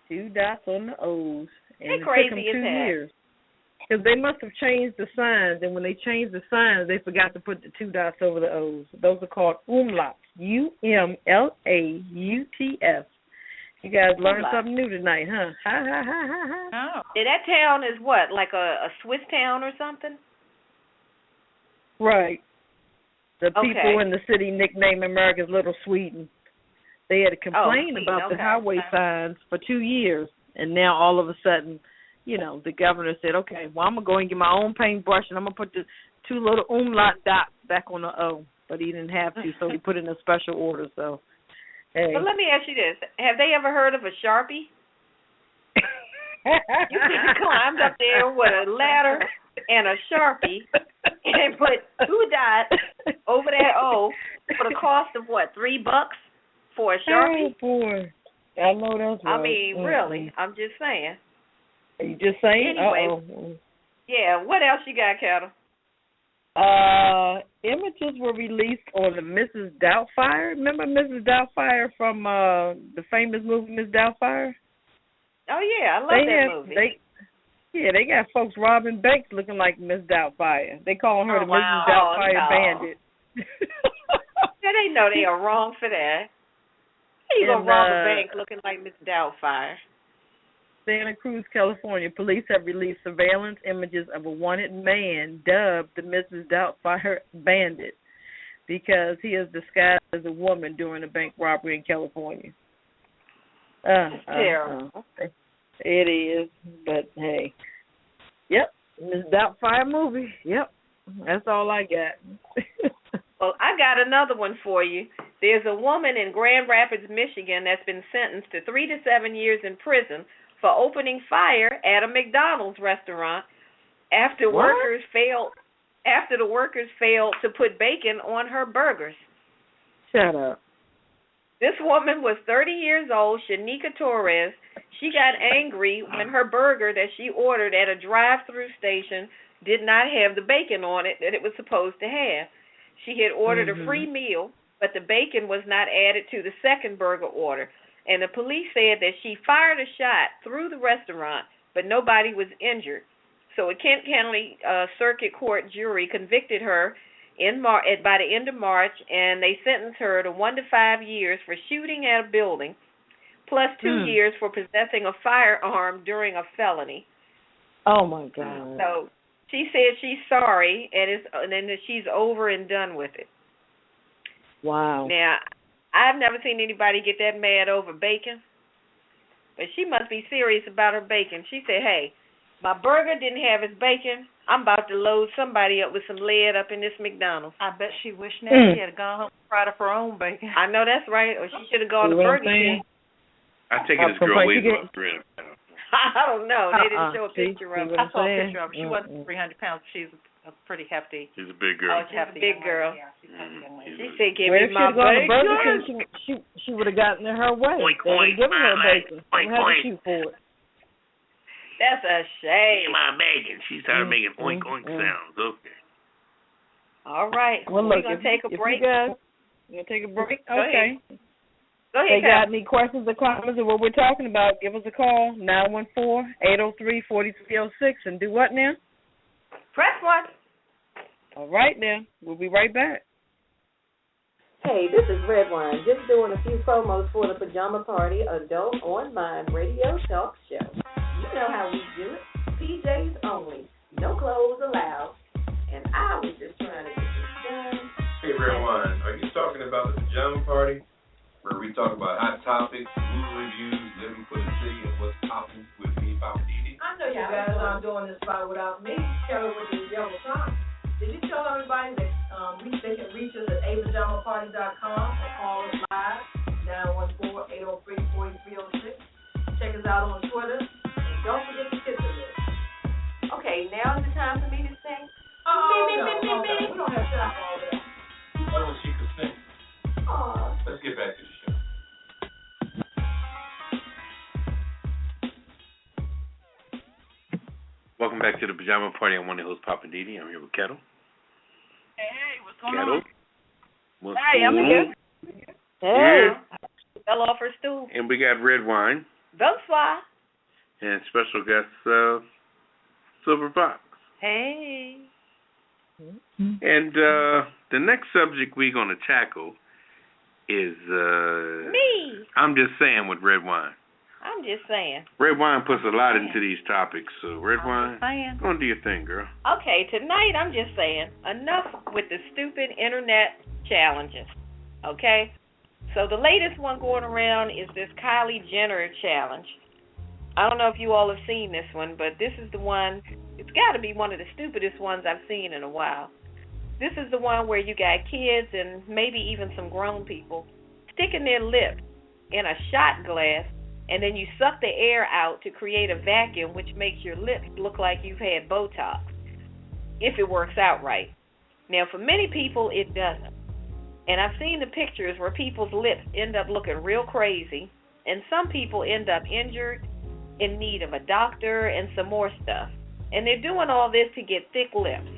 2 dots on the O's. And They're crazy it took them 2 years. Because they must have changed the signs, and when they changed the signs, they forgot to put the 2 dots over the O's. Those are called umlauts. UMLAUTS. You guys learned something new tonight, huh? Ha, ha, ha, ha, ha. Oh. Yeah, that town is what, like a Swiss town or something? Right. The people in the city nicknamed America's Little Sweden. They had complained about the highway signs for 2 years, and now all of a sudden, you know, the governor said, okay, well, I'm going to go and get my own paintbrush, and I'm going to put the 2 little umlaut dots back on the O. But he didn't have to, so he put in a special order. So, hey. But let me ask you this. Have they ever heard of a Sharpie? You could have climbed up there with a ladder and a Sharpie and put 2 dots over that O for the cost of, what, $3 for a Sharpie? Oh, boy. I know that's right. I mean, really, I'm just saying. Are you just saying? Anyway, Uh-oh. Yeah, what else you got, Ketel? Images were released on the Mrs. Doubtfire. Remember Mrs. Doubtfire from the famous movie Miss Doubtfire? Oh, yeah, I love that movie. They got folks robbing banks looking like Miss Doubtfire. They call her the Mrs. Doubtfire Bandit. They know they are wrong for that. How you going to rob a bank looking like Miss Doubtfire? Santa Cruz, California, police have released surveillance images of a wanted man dubbed the Mrs. Doubtfire Bandit because he is disguised as a woman during a bank robbery in California. Terrible. It is, but hey. Yep, Miss Doubtfire movie. Yep, that's all I got. Well, I got another one for you. There's a woman in Grand Rapids, Michigan that's been sentenced to 3 to 7 years in prison for opening fire at a McDonald's restaurant after the workers failed to put bacon on her burgers. Shut up. This woman was 30 years old, Shanika Torres. She got angry when her burger that she ordered at a drive-through station did not have the bacon on it that it was supposed to have. She had ordered a free meal, but the bacon was not added to the second burger order. And the police said that she fired a shot through the restaurant, but nobody was injured. So a Kent County Circuit Court jury convicted her by the end of March, and they sentenced her to 1 to 5 years for shooting at a building, plus 2 years for possessing a firearm during a felony. Oh, my God. So she said she's sorry, and then she's over and done with it. Wow. Now, I've never seen anybody get that mad over bacon, but she must be serious about her bacon. She said, hey, my burger didn't have its bacon. I'm about to load somebody up with some lead up in this McDonald's. I bet she wished Nancy had gone home and fried up her own bacon. I know that's right, or she should have gone to Burger King. I take it this girl weighs about 300 pounds. I don't know. They didn't show a picture of her. I saw a picture of her. She wasn't 300 pounds. She's a pretty hefty. She's a big girl. Oh, she's a big girl. Yeah, she's a young lady. She said, give me my bacon. She would have gotten in her way. Oink, they oink, given her bacon. oink, They had to oink. shoot for it. That's a shame. My bacon. She started making oink, oink sounds. Okay. All right. Well, we're look, going to take a break. You guys, you're going to take a break? Go okay. ahead. Go ahead, They got any questions or comments of what we're talking about, give us a call, 914-803-4306, and do what now? Press 1. All right now. We'll be right back. Hey, this is Redwine, just doing a few promos for the Pajama Party Adult Online Radio Talk Show. You know how we do it. PJs only. No clothes allowed. And I was just trying to get this done. Hey, Redwine, are you talking about the Pajama Party? Where we talk about hot topics, movie reviews, living for the city, and what's popping with me, Poppa DD? I know you guys aren't doing this spot without me. Carol with the yellow sign. Did you tell everybody that they can reach us at apajamaparty.com or call us live, 914-803-4306. Check us out on Twitter, and don't forget to tip the list. Okay, now is the time for me to sing. We don't have time for all that. Oh, she could sing. Aw. Let's get back to the show. Welcome back to the Pajama Party. I'm one of the hosts, Poppa DD. I'm here with Ketel. Hey, what's going Ketel. on? What's Hi, I'm going here. on? Hey. Fell off her stool. And we got Redwine Bonsoir. and special guest Silver Fox. Hey. And the next subject we're going to tackle is me. I'm just saying with Redwine. I'm just saying. Redwine puts a lot into these topics, so Redwine, go on, do your thing, girl. Okay, tonight I'm just saying enough with the stupid internet challenges. Okay, so the latest one going around is this Kylie Jenner challenge. I don't know if you all have seen this one, but this is the one. It's got to be one of the stupidest ones I've seen in a while. This is the one where you got kids and maybe even some grown people sticking their lips in a shot glass, and then you suck the air out to create a vacuum, which makes your lips look like you've had Botox, if it works out right. Now, for many people, it doesn't. And I've seen the pictures where people's lips end up looking real crazy, and some people end up injured, in need of a doctor, and some more stuff. And they're doing all this to get thick lips.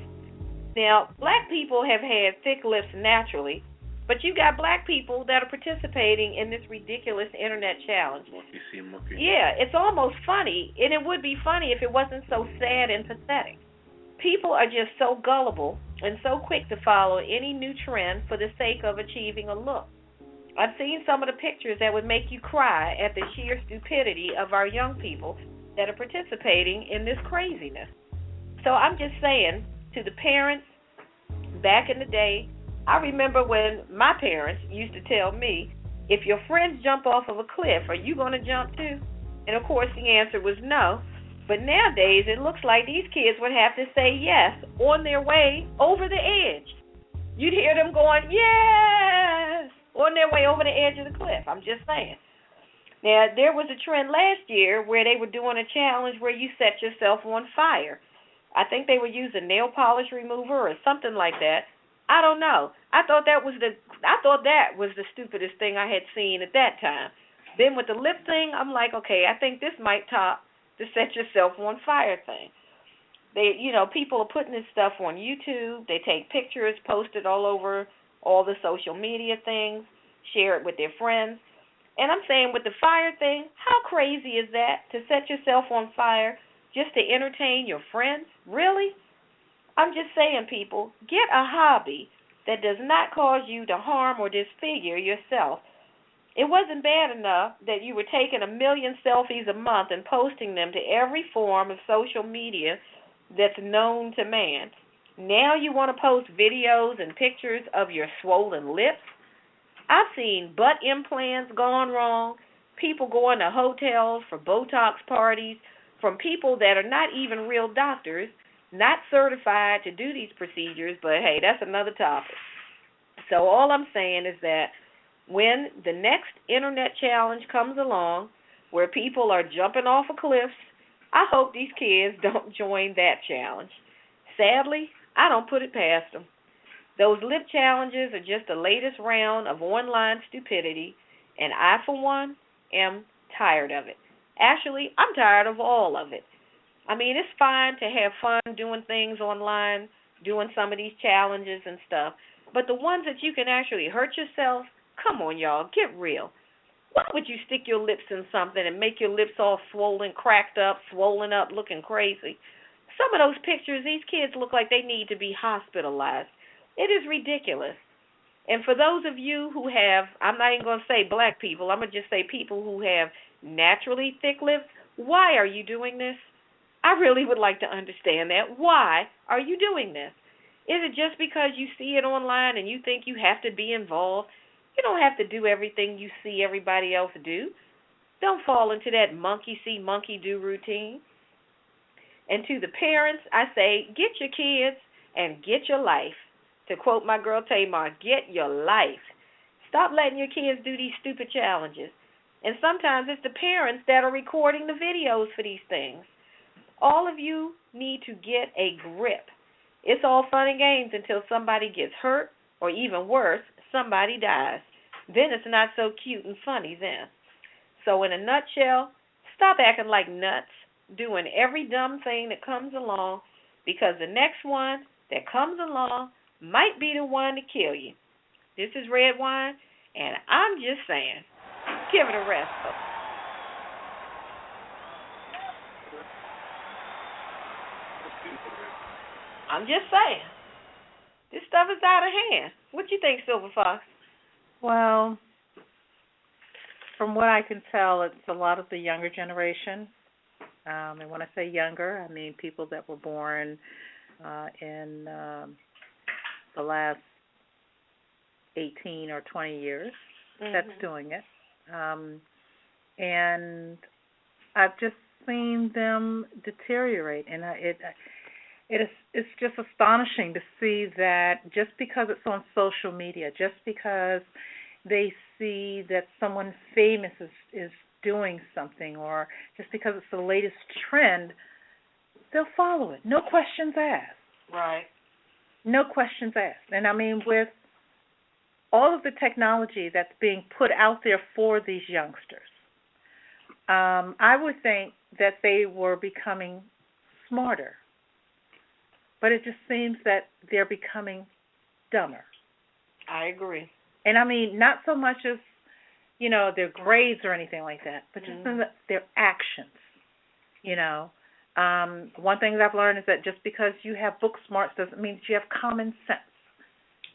Now, black people have had thick lips naturally, but you got black people that are participating in this ridiculous internet challenge. Yeah, it's almost funny, and it would be funny if it wasn't so sad and pathetic. People are just so gullible and so quick to follow any new trend for the sake of achieving a look. I've seen some of the pictures that would make you cry at the sheer stupidity of our young people that are participating in this craziness. So I'm just saying to the parents, back in the day, I remember when my parents used to tell me, if your friends jump off of a cliff, are you going to jump too? And of course the answer was no. But nowadays it looks like these kids would have to say yes on their way over the edge. You'd hear them going, yes, on their way over the edge of the cliff. I'm just saying. Now, there was a trend last year where they were doing a challenge where you set yourself on fire. I think they were using nail polish remover or something like that. I don't know. I thought that was the stupidest thing I had seen at that time. Then with the lip thing, I'm like, okay, I think this might top the set yourself on fire thing. People are putting this stuff on YouTube. They take pictures, post it all over all the social media things, share it with their friends. And I'm saying with the fire thing, how crazy is that to set yourself on fire just to entertain your friends? Really? I'm just saying, people, get a hobby that does not cause you to harm or disfigure yourself. It wasn't bad enough that you were taking 1 million selfies a month and posting them to every form of social media that's known to man. Now you want to post videos and pictures of your swollen lips? I've seen butt implants gone wrong, people going to hotels for Botox parties, from people that are not even real doctors, not certified to do these procedures, but hey, that's another topic. So all I'm saying is that when the next internet challenge comes along where people are jumping off of cliffs, I hope these kids don't join that challenge. Sadly, I don't put it past them. Those lip challenges are just the latest round of online stupidity, and I, for one, am tired of it. Actually, I'm tired of all of it. I mean, it's fine to have fun doing things online, doing some of these challenges and stuff, but the ones that you can actually hurt yourself, come on, y'all, get real. Why would you stick your lips in something and make your lips all swollen, cracked up, swollen up, looking crazy? Some of those pictures, these kids look like they need to be hospitalized. It is ridiculous. And for those of you who have, I'm not even going to say black people, I'm going to just say people who have naturally thick lips, why are you doing this? I really would like to understand that. Why are you doing this? Is it just because you see it online and you think you have to be involved? You don't have to do everything you see everybody else do. Don't fall into that monkey see, monkey do routine. And to the parents, I say, get your kids and get your life. To quote my girl Tamar, get your life. Stop letting your kids do these stupid challenges. And sometimes it's the parents that are recording the videos for these things. All of you need to get a grip. It's all fun and games until somebody gets hurt, or even worse, somebody dies. Then it's not so cute and funny then. So in a nutshell, stop acting like nuts, doing every dumb thing that comes along, because the next one that comes along might be the one to kill you. This is Redwine, and I'm just saying, give it a rest, folks. I'm just saying. This stuff is out of hand. What you think, Silver Fox? Well, from what I can tell, it's a lot of the younger generation. And when I say younger, I mean people that were born in the last 18 or 20 years. That's doing it. And I've just seen them deteriorate, and it's just astonishing to see that just because it's on social media, just because they see that someone famous is doing something, or just because it's the latest trend, they'll follow it. No questions asked. Right. No questions asked. And I mean, with all of the technology that's being put out there for these youngsters, I would think that they were becoming smarter. But it just seems that they're becoming dumber. I agree. And I mean, not so much as, their grades or anything like that, but just in their actions, One thing that I've learned is that just because you have book smarts doesn't mean that you have common sense.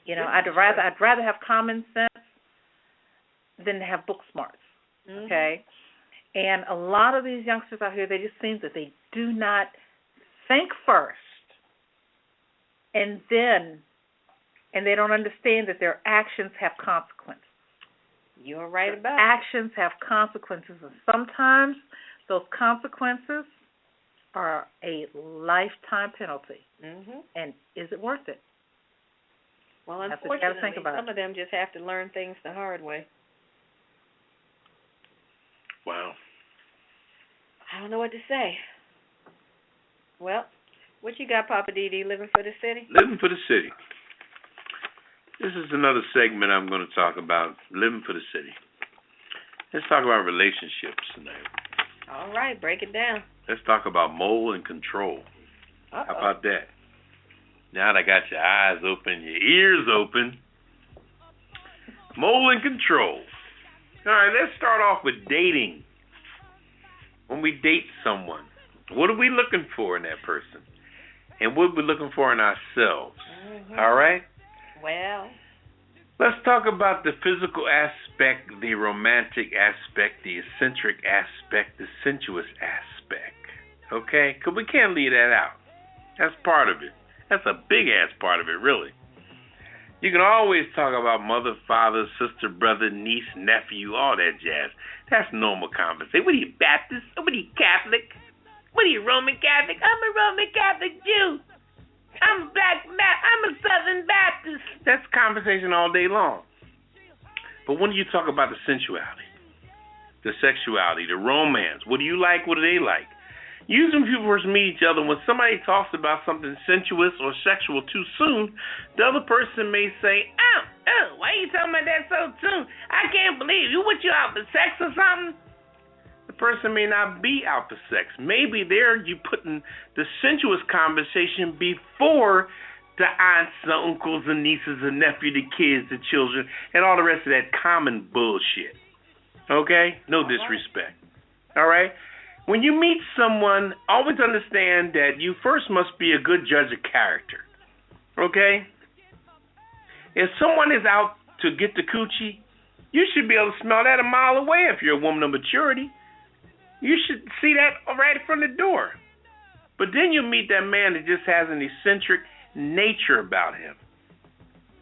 I'd rather have common sense than to have book smarts, okay? And a lot of these youngsters out here, they just seem that they do not think first, and they don't understand that their actions have consequences. You're right about it. Actions have consequences, and sometimes those consequences are a lifetime penalty. And is it worth it? Well, That's what you gotta think unfortunately, about. some of them just have to learn things the hard way. Wow. I don't know what to say. Well, what you got, Poppa DD, living for the city? Living for the city. This is another segment I'm going to talk about, living for the city. Let's talk about relationships tonight. All right, break it down. Let's talk about mole and control. Uh-oh. How about that? Now that I got your eyes open, your ears open. Mole and control. All right, let's start off with dating. When we date someone, what are we looking for in that person? And what are we looking for in ourselves? All right? Well, let's talk about the physical aspect, the romantic aspect, the eccentric aspect, the sensuous aspect. Okay? Because we can't leave that out. That's part of it. That's a big-ass part of it, really. You can always talk about mother, father, sister, brother, niece, nephew, all that jazz. That's normal conversation. What are you, Baptist? What are you, Catholic? What are you, Roman Catholic? I'm a Roman Catholic Jew. I'm a Southern Baptist. That's conversation all day long. But when you talk about the sensuality, the sexuality, the romance, what do you like, what do they like? Usually when people first meet each other, when somebody talks about something sensuous or sexual too soon, the other person may say, why are you talking about that so soon? I can't believe you. What, you out for sex or something? The person may not be out for sex. Maybe you putting the sensuous conversation before the aunts, the uncles, the nieces, the nephew, the kids, the children, and all the rest of that common bullshit. Okay? No disrespect. All right? When you meet someone, always understand that you first must be a good judge of character. Okay? If someone is out to get the coochie, you should be able to smell that a mile away if you're a woman of maturity. You should see that right from the door. But then you meet that man that just has an eccentric nature about him.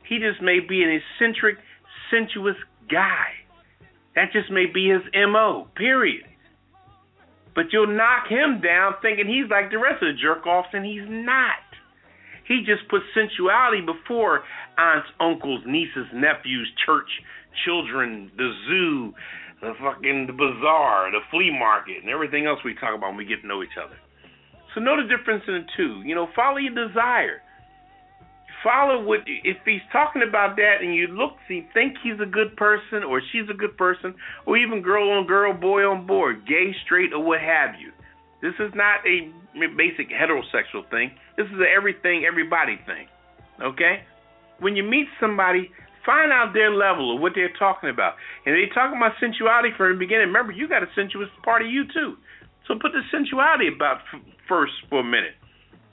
He just may be an eccentric, sensuous guy. That just may be his M.O., period. But you'll knock him down thinking he's like the rest of the jerk-offs, and he's not. He just puts sensuality before aunts, uncles, nieces, nephews, church, children, the zoo, the bazaar, the flea market, and everything else we talk about when we get to know each other. So know the difference in the two. Follow your desire. Follow if he's talking about that and you think he's a good person or she's a good person, or even girl on girl, boy on boy, gay, straight, or what have you. This is not a basic heterosexual thing. This is an everything, everybody thing. Okay? When you meet somebody, find out their level of what they're talking about. And they're talking about sensuality from the beginning. Remember, you got a sensuous part of you too. So put the sensuality about first for a minute.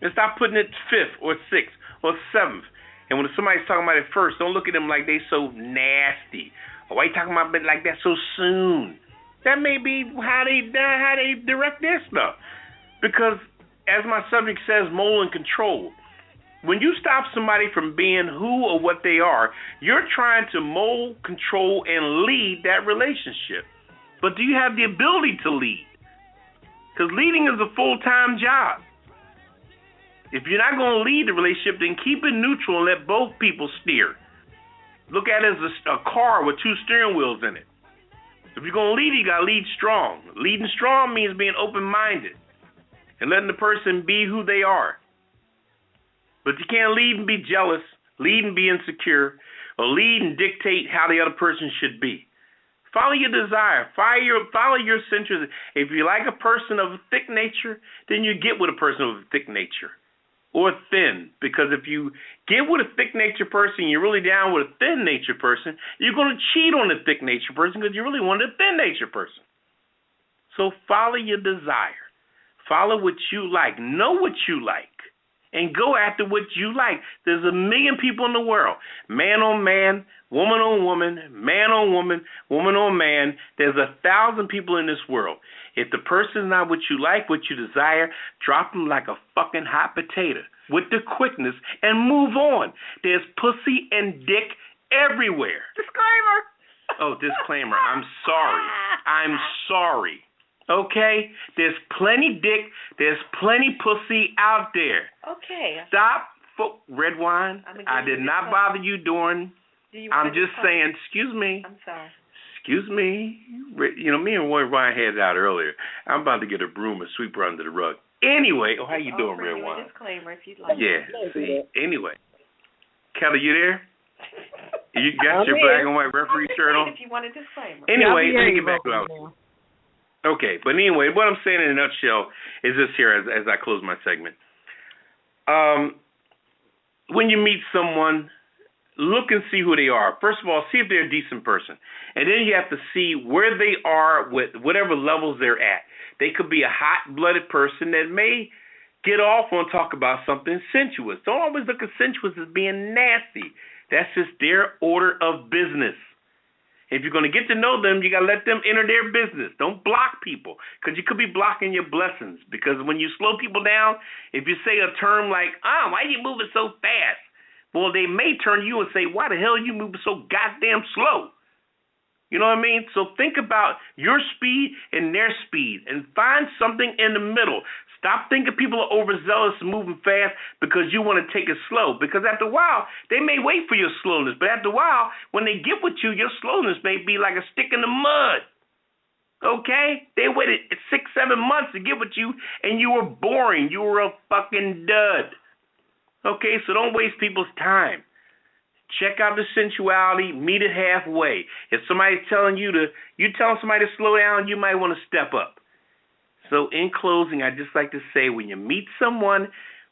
and stop putting it fifth or sixth or seventh. And when somebody's talking about it first, don't look at them like they so nasty. Or why you talking about it like that so soon? That may be how they direct their stuff. Because, as my subject says, mold and control. When you stop somebody from being who or what they are, you're trying to mold, control, and lead that relationship. But do you have the ability to lead? Because leading is a full-time job. If you're not going to lead the relationship, then keep it neutral and let both people steer. Look at it as a car with two steering wheels in it. If you're going to lead, you got to lead strong. Leading strong means being open-minded and letting the person be who they are. But you can't lead and be jealous, lead and be insecure, or lead and dictate how the other person should be. Follow your desire. Follow your sensuality. If you like a person of a thick nature, then you get with a person of a thick nature. Or thin. Because if you get with a thick nature person, you're really down with a thin nature person, you're going to cheat on the thick nature person because you really want a thin nature person. So follow your desire. Follow what you like. Know what you like. And go after what you like. There's a million people in the world. Man on man, woman on woman, man on woman, woman on man. There's 1,000 people in this world. If the person's not what you like, what you desire, drop them like a fucking hot potato with the quickness and move on. There's pussy and dick everywhere. Disclaimer. Oh, disclaimer. I'm sorry. I'm sorry. Okay? There's plenty dick. There's plenty pussy out there. Okay. Stop. Redwine, I did not bother you during. I'm just saying, excuse me. I'm sorry. Excuse me. You know, me and Redwine had it out earlier. I'm about to get a broom and sweep her under the rug. Anyway, how you doing, Redwine? Disclaimer if you'd like. Yeah, see. Anyway. Ketel, you there? You got your black and white referee shirt on? If you want a disclaimer. Anyway, let me get back to it. Okay, but anyway, what I'm saying in a nutshell is this here as I close my segment. When you meet someone, look and see who they are. First of all, see if they're a decent person. And then you have to see where they are with whatever levels they're at. They could be a hot-blooded person that may get off on talk about something sensuous. Don't always look at sensuous as being nasty. That's just their order of business. If you're going to get to know them, you got to let them enter their business. Don't block people because you could be blocking your blessings. Because when you slow people down, if you say a term like, why are you moving so fast? Well, they may turn to you and say, why the hell are you moving so goddamn slow? You know what I mean? So think about your speed and their speed and find something in the middle. Stop thinking people are overzealous and moving fast because you want to take it slow. Because after a while, they may wait for your slowness. But after a while, when they get with you, your slowness may be like a stick in the mud. Okay? They waited 6-7 months to get with you, and you were boring. You were a fucking dud. Okay? So don't waste people's time. Check out the sensuality. Meet it halfway. If somebody's telling you're telling somebody to slow down, you might want to step up. So in closing, I'd just like to say when you meet someone,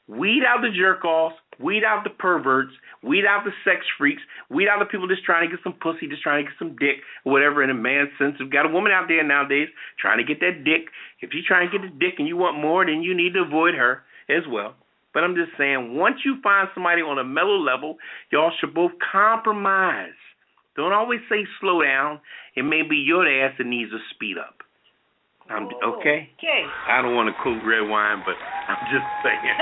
weed out the jerk-offs, weed out the perverts, weed out the sex freaks, weed out the people just trying to get some pussy, just trying to get some dick, whatever in a man's sense. We've got a woman out there nowadays trying to get that dick. If you're trying to get the dick and you want more, then you need to avoid her as well. But I'm just saying, once you find somebody on a mellow level, y'all should both compromise. Don't always say slow down. It may be your ass that needs to speed up. Okay? I don't want to quote Redwine, but I'm just saying.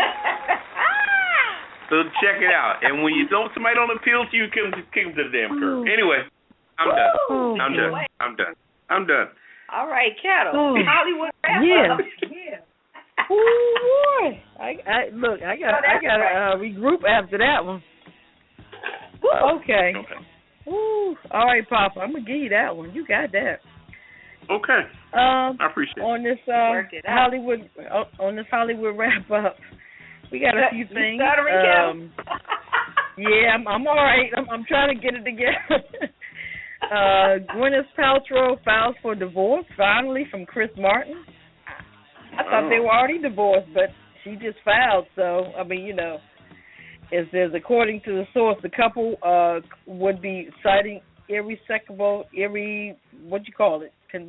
So check it out. And when somebody don't appeal to you, kick them to the damn curb. Anyway, I'm done. I'm done. All right, Ketel. Hollywood wrap up. Yeah. Ooh, boy. I gotta regroup after that one. Okay. Ooh. All right, Papa. I'm gonna give you that one. You got that. Okay. I appreciate it. On this Hollywood wrap up, we got a few things. Yeah, I'm all right. I'm trying to get it together. Gwyneth Paltrow files for divorce finally from Chris Martin. I thought they were already divorced, but she just filed. So I mean, it says according to the source, the couple would be citing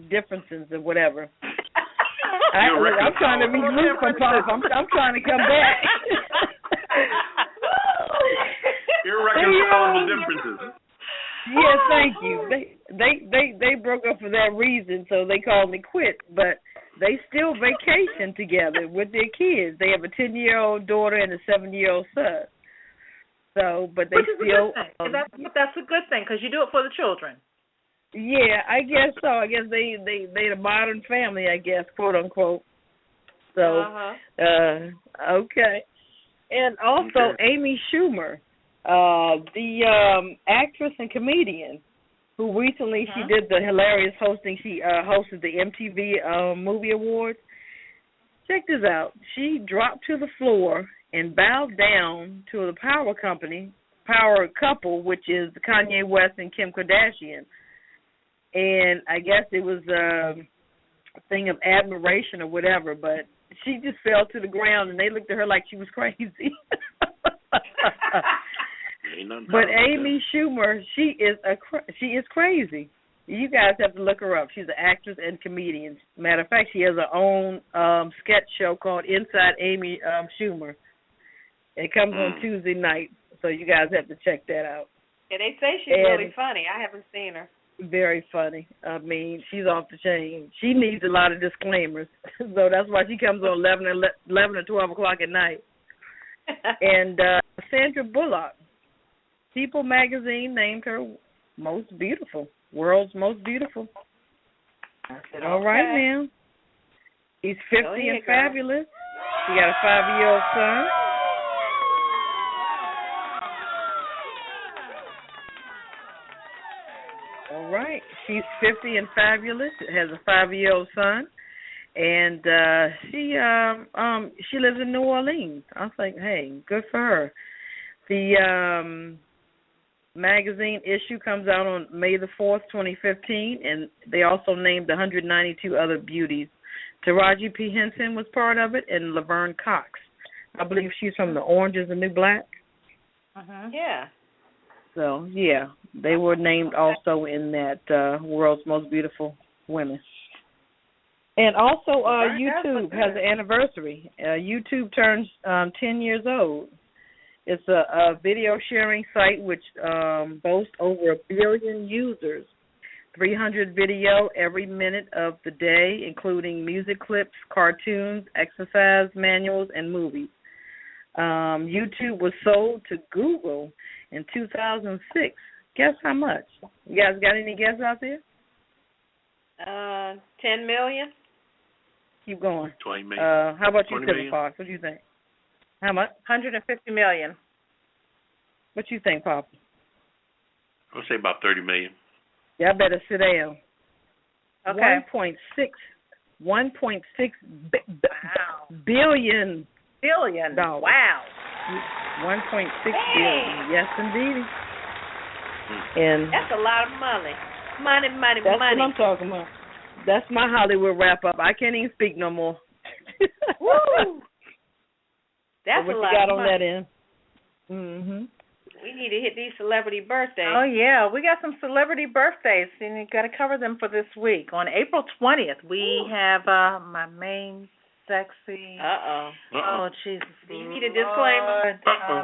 differences or whatever. I'm trying to regroup from Pop. I'm trying to come back. Irreconcilable differences. Yeah, thank you. They broke up for that reason, so they called me quits. But they still vacation together with their kids. They have a 10-year-old daughter and a 7-year-old son. So, but they still. That's a good thing because you do it for the children. Yeah, I guess so. I guess they're a modern family, I guess, quote unquote. So, okay. And also Amy Schumer, the actress and comedian who recently she did the hilarious hosting. She hosted the MTV Movie Awards. Check this out. She dropped to the floor and bowed down to the power couple, which is Kanye West and Kim Kardashian. And I guess it was a thing of admiration or whatever, but she just fell to the ground, and they looked at her like she was crazy. But Amy Schumer, she is crazy. You guys have to look her up. She's an actress and comedian. Matter of fact, she has her own sketch show called Inside Amy Schumer. It comes on Tuesday night, so you guys have to check that out. Yeah, they say she's really funny. I haven't seen her. Very funny. I mean, she's off the chain. She needs a lot of disclaimers, so that's why she comes on 11 or 12 o'clock at night. And Sandra Bullock, People magazine named her most beautiful, world's most beautiful. All right, now. She's 50 and fabulous. She got a 5-year-old son. All right. She's 50 and fabulous. Has a 5-year-old son, and she lives in New Orleans. I was like, hey, good for her. The magazine issue comes out on May the 4th, 2015, and they also named 192 other beauties. Taraji P. Henson was part of it, and Laverne Cox. I believe she's from The Orange is the New Black. Yeah. So, yeah, they were named also in that World's Most Beautiful Women. And also YouTube has an anniversary. YouTube turns 10 years old. It's a video sharing site which boasts over 1 billion users, 300 video every minute of the day, including music clips, cartoons, exercise manuals, and movies. YouTube was sold to Google in 2006. Guess how much? You guys got any guess out there? 10 million. Keep going. 20 million. How about you, Silver Fox? What do you think? How much? 150 million. What you think, Papa? I'll say about 30 million. Y'all better sit down. Okay. 1.6 billion. Billion. Dollars. Wow. 1.6 billion. Yes, indeed. And that's a lot of money. Money. That's what I'm talking about. That's my Hollywood wrap up. I can't even speak no more. Woo! That's what a lot you got of on money. that end? Mhm. We need to hit these celebrity birthdays. Oh, yeah. We got some celebrity birthdays, and you got to cover them for this week. On April 20th, we have my main sexy. Oh, Jesus. Do you need a disclaimer?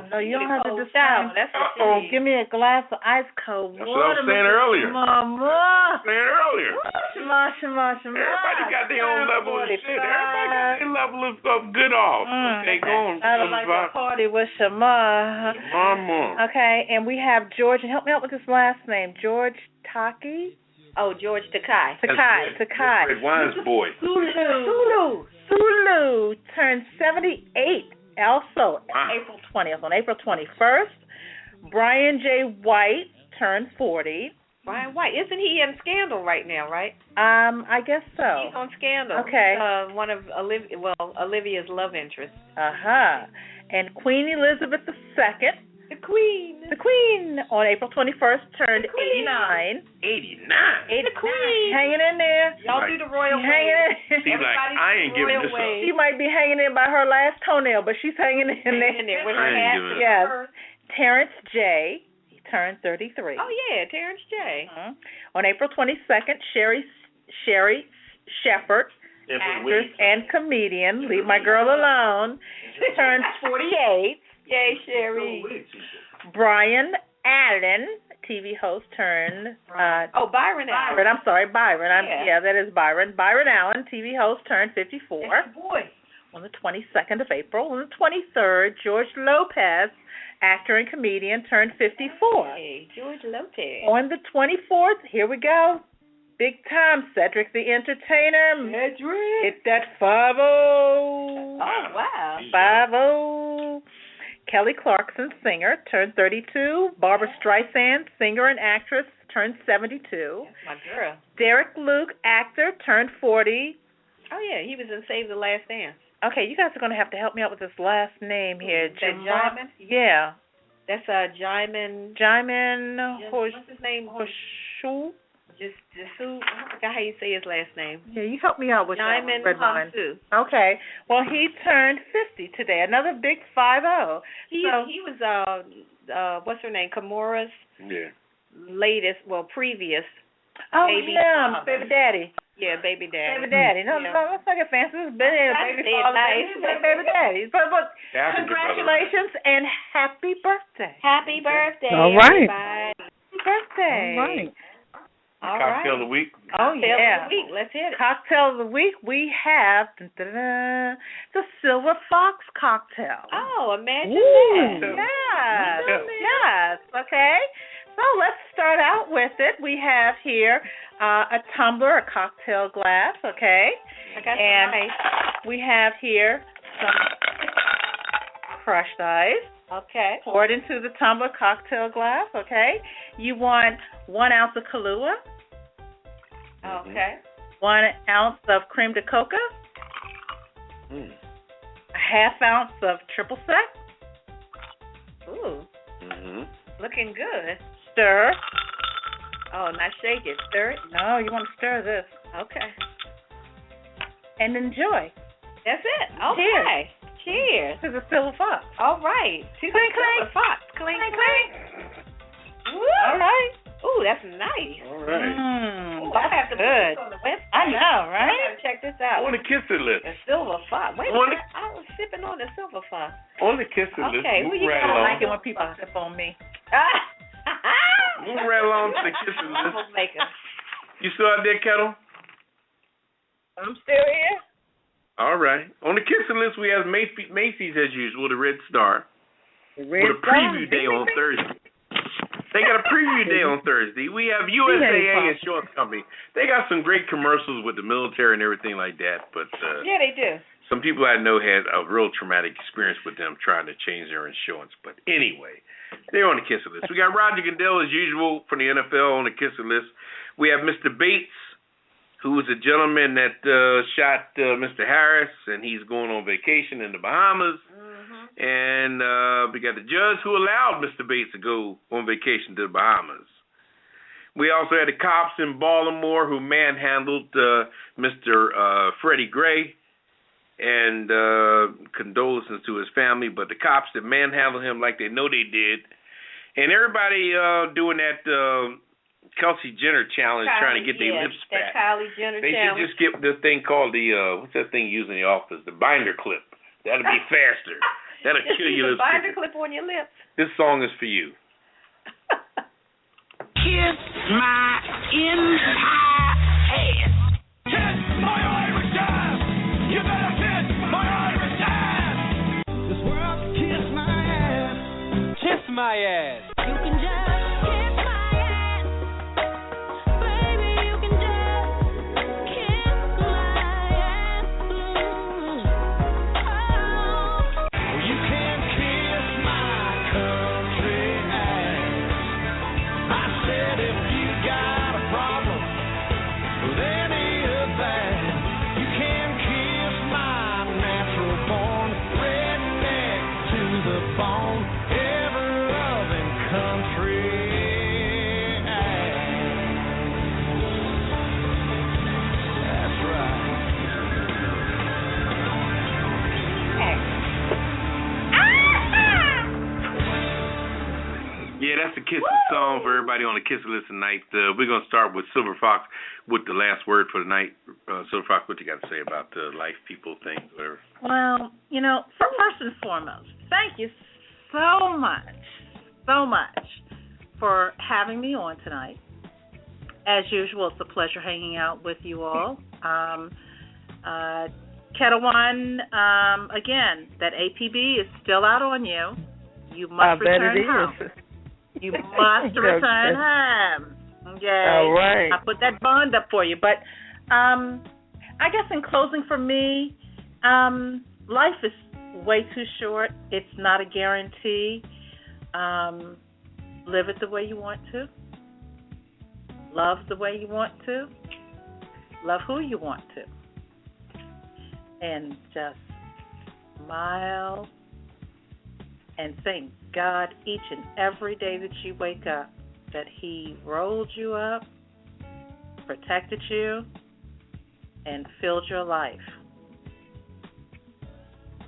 No, you don't have to disclaimer. That's what you need. Give me a glass of ice cold water. That's what I was saying earlier. Mama. Saying earlier. Shema. Everybody got their own level of shit. Everybody got their level of good off. Okay, go on. I don't like to party with Shema. Mama. Okay, and we have George, and help me out with his last name, George Taki? Oh, George Takai. Takai. Redwine's boy. Sulu turned 78 also April 20th. On April 21st, Brian J. White turned 40. Brian White, isn't he in Scandal right now, right? I guess so. He's on Scandal. Okay. One of Olivia's love interests. And Queen Elizabeth II. The Queen. On April 21st turned 89. 89. The Queen. Hanging in there. Y'all do the royal hanging in. She's like, I ain't giving this up. She might be hanging in by her last toenail, but she's hanging in there. With her hat. Yes. Terrence J. He turned 33. Oh, yeah, Terrence J. On April 22nd, Sherry Shepherd, actress and comedian, leave my girl alone, turned 48. Yay, Sherry. Brian Allen, TV host turned. Byron Allen. Byron. Yeah, that is Byron. Byron Allen, TV host, turned 54. That's your boy. On the 22nd of April. On the 23rd, George Lopez, actor and comedian, turned 54. Hey, George Lopez. On the 24th, here we go. Big time, Cedric the Entertainer. Cedric. Hit that 5-0. Oh, wow. 5-0. Kelly Clarkson, singer, turned 32. Barbara Streisand, singer and actress, turned 72. That's my girl. Derek Luke, actor, turned 40. Oh, yeah, he was in Save the Last Dance. Okay, you guys are going to have to help me out with this last name here. Jaimin? Yeah. That's Jaimin. What's his name? Hoshu? Jisu. I forgot how you say his last name. Yeah, you help me out with Jaimin Redwine. Hamsu. Okay. Well, he turned 50 today. Another big 5-0. He was what's her name? Kimura's previous. Baby daddy. Yeah, baby daddy. Baby daddy. No, let's not get fancy. It's been in baby father, baby daddy. But congratulations and happy birthday. Happy birthday. All right. Everybody. Happy birthday. All right. Cocktail of the week. Oh, yeah. Of the week. Let's hit it. Cocktail of the week, we have the Silver Fox cocktail. Oh, imagine that. Yes. Yes. Okay. So let's start out with it. We have here a tumbler, a cocktail glass, okay? I got and some ice. We have here some crushed ice. Okay. Pour it into the tumbler cocktail glass, okay? You want 1 ounce of Kahlua. Okay. 1 ounce of creme de coca. A half ounce of triple sec. Ooh. Looking good. Stir. Oh, not shake it. Stir it? No, you want to stir this. Okay. And enjoy. That's it. Okay. Cheers. To the Silver Fox. All right. Clink, clink. Fox. Clink, clink. Woo. All right. Ooh, that's nice. All right. Ooh, I have to put this on the website. I know, right? I gotta check this out. On the kissing list. The Silver Fox. Wait a minute. I was sipping on the Silver Fox. On the kissing list. Okay, who you right got? along. I like it when people sip on me. Move right along to the kissing list. Maker. You still out there, Ketel? I'm still here. All right. On the kissing list, we have Macy's as usual, the Red Star. With a preview day on Thursday. They got a preview day on Thursday. We have USAA Insurance Company. They got some great commercials with the military and everything like that. But yeah, they do. Some people I know had a real traumatic experience with them trying to change their insurance. But anyway, they're on the kissing list. We got Roger Goodell as usual from the NFL on the kissing list. We have Mr. Bates, who was a gentleman that shot Mr. Harris, and he's going on vacation in the Bahamas. And we got the judge who allowed Mr. Bates to go on vacation to the Bahamas. We also had the cops in Baltimore who manhandled Mr. Freddie Gray, and condolences to his family, but the cops that manhandled him like they know they did. And everybody doing that Kelsey Jenner challenge, trying to get their lips back. Kylie Jenner they challenge. Should just get the thing called what's that thing used in the office? The binder clip. That'll be faster. That'll kill your lips. Binder clip on your lips. This song is for you. Kiss my entire ass. Kiss my Irish ass. You better kiss my Irish ass. This world can kiss my ass. Kiss my ass. You can just kiss my ass. Baby, you can just kiss my ass. Oh, you can kiss my country ass. I said if you got a problem with any of that, you can kiss my natural born redneck to the bone, ever loving country ass. That's right. Yeah, that's the kissing song for everybody on the kissing list tonight. We're going to start with Silver Fox with the last word for the night. Silver Fox, what you got to say about the life, people, things, whatever? Well, first and foremost, thank you so much for having me on tonight. As usual, it's a pleasure hanging out with you all. Ketel One, again, that APB is still out on you. You must return home. You must return home. Okay. All right. I put that bond up for you. But I guess in closing for me, life is way too short. It's not a guarantee. Live it the way you want to. Love the way you want to. Love who you want to. And just smile and thank God each and every day that you wake up that He rolled you up, protected you, and filled your life.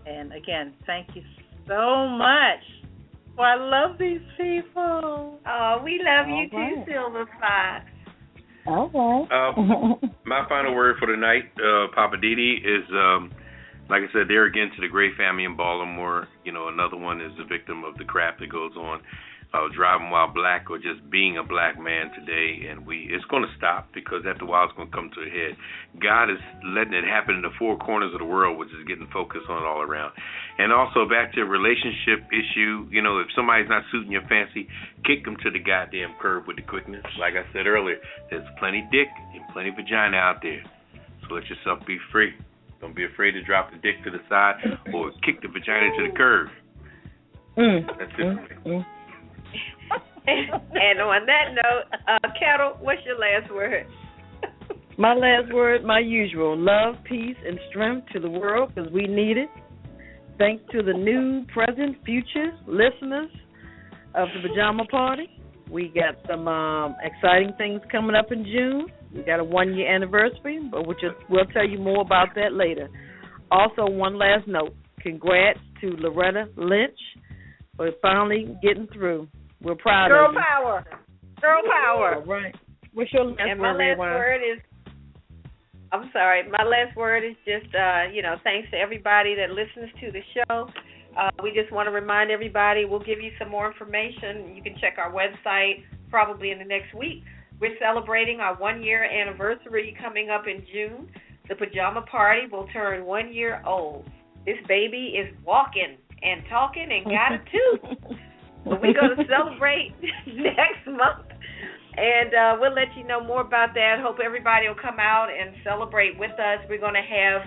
And again, thank you so much. Oh, I love these people. Oh, we love you too, Silver Fox. My final word for the night, Poppa DD, is, like I said, there again to the Gray family in Baltimore. You know, another one is the victim of the crap that goes on, driving while black or just being a black man today. And it's going to stop because after a while it's going to come to a head. God is letting it happen in the four corners of the world, which is getting focused on all around. And also back to a relationship issue, you know, if somebody's not suiting your fancy, kick them to the goddamn curb with the quickness. Like I said earlier, there's plenty dick and plenty vagina out there. So let yourself be free. Don't be afraid to drop the dick to the side or kick the vagina to the curb. That's it for me. And on that note, Ketel, what's your last word? My last word, my usual. Love, peace, and strength to the world because we need it. Thanks to the new, present, future listeners of the Pajama Party. We got some exciting things coming up in June. We got a 1-year anniversary, but we'll tell you more about that later. Also, one last note. Congrats to Loretta Lynch for finally getting through. We're proud Girl of you. power. Girl power. All right. What's your last and my word, last word is, I'm sorry, my last word is just, thanks to everybody that listens to the show. We just want to remind everybody, we'll give you some more information. You can check our website probably in the next week. We're celebrating our 1-year anniversary coming up in June. The Pajama Party will turn 1 year old. This baby is walking and talking and got a tooth. So we're going to celebrate next month. And we'll let you know more about that. Hope everybody will come out and celebrate with us. We're going to have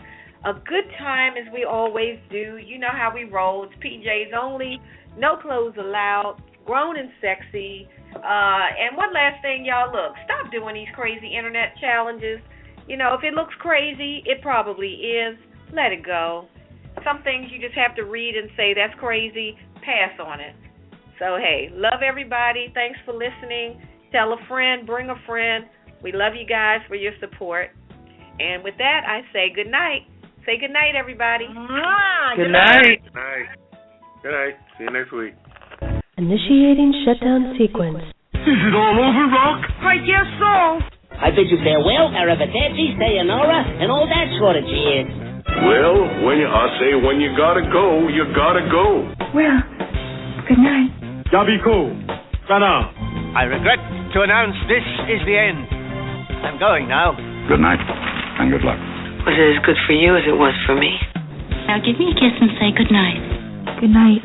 a good time as we always do. You know how we roll. It's PJs only, no clothes allowed, grown and sexy. And one last thing, y'all, look, stop doing these crazy internet challenges. You know, if it looks crazy, it probably is. Let it go. Some things you just have to read and say, that's crazy. Pass on it. So, hey, love everybody. Thanks for listening. Tell a friend, bring a friend. We love you guys for your support. And with that, I say good night. Say good night, everybody. Good night. Good night. Good night. See you next week. Initiating shutdown sequence. Is it all over, Rock? I guess so. I bid you farewell, arrivederci, sayonara, and all that sort of jazz. Well, when you gotta go, you gotta go. Well, good night. Yabiko. Sana. I regret to announce this is the end. I'm going now. Good night, and good luck. Was it as good for you as it was for me? Now give me a kiss and say good night. Good night.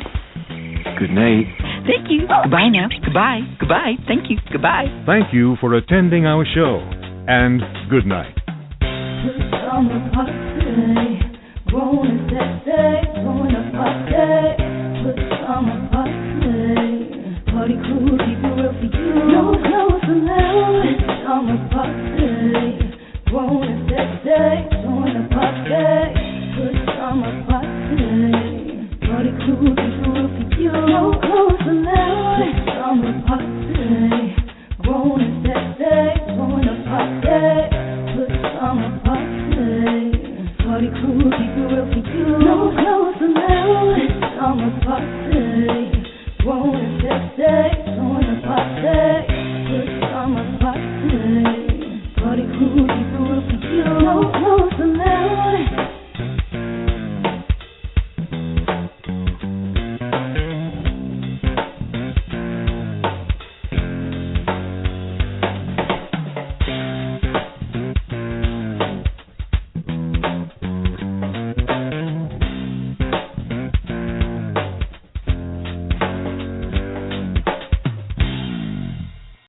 Good night. Thank you. Goodbye now. Goodbye. Goodbye. Thank you. Goodbye. Thank you for attending our show, and good night. Pajama Party, grown and sexy.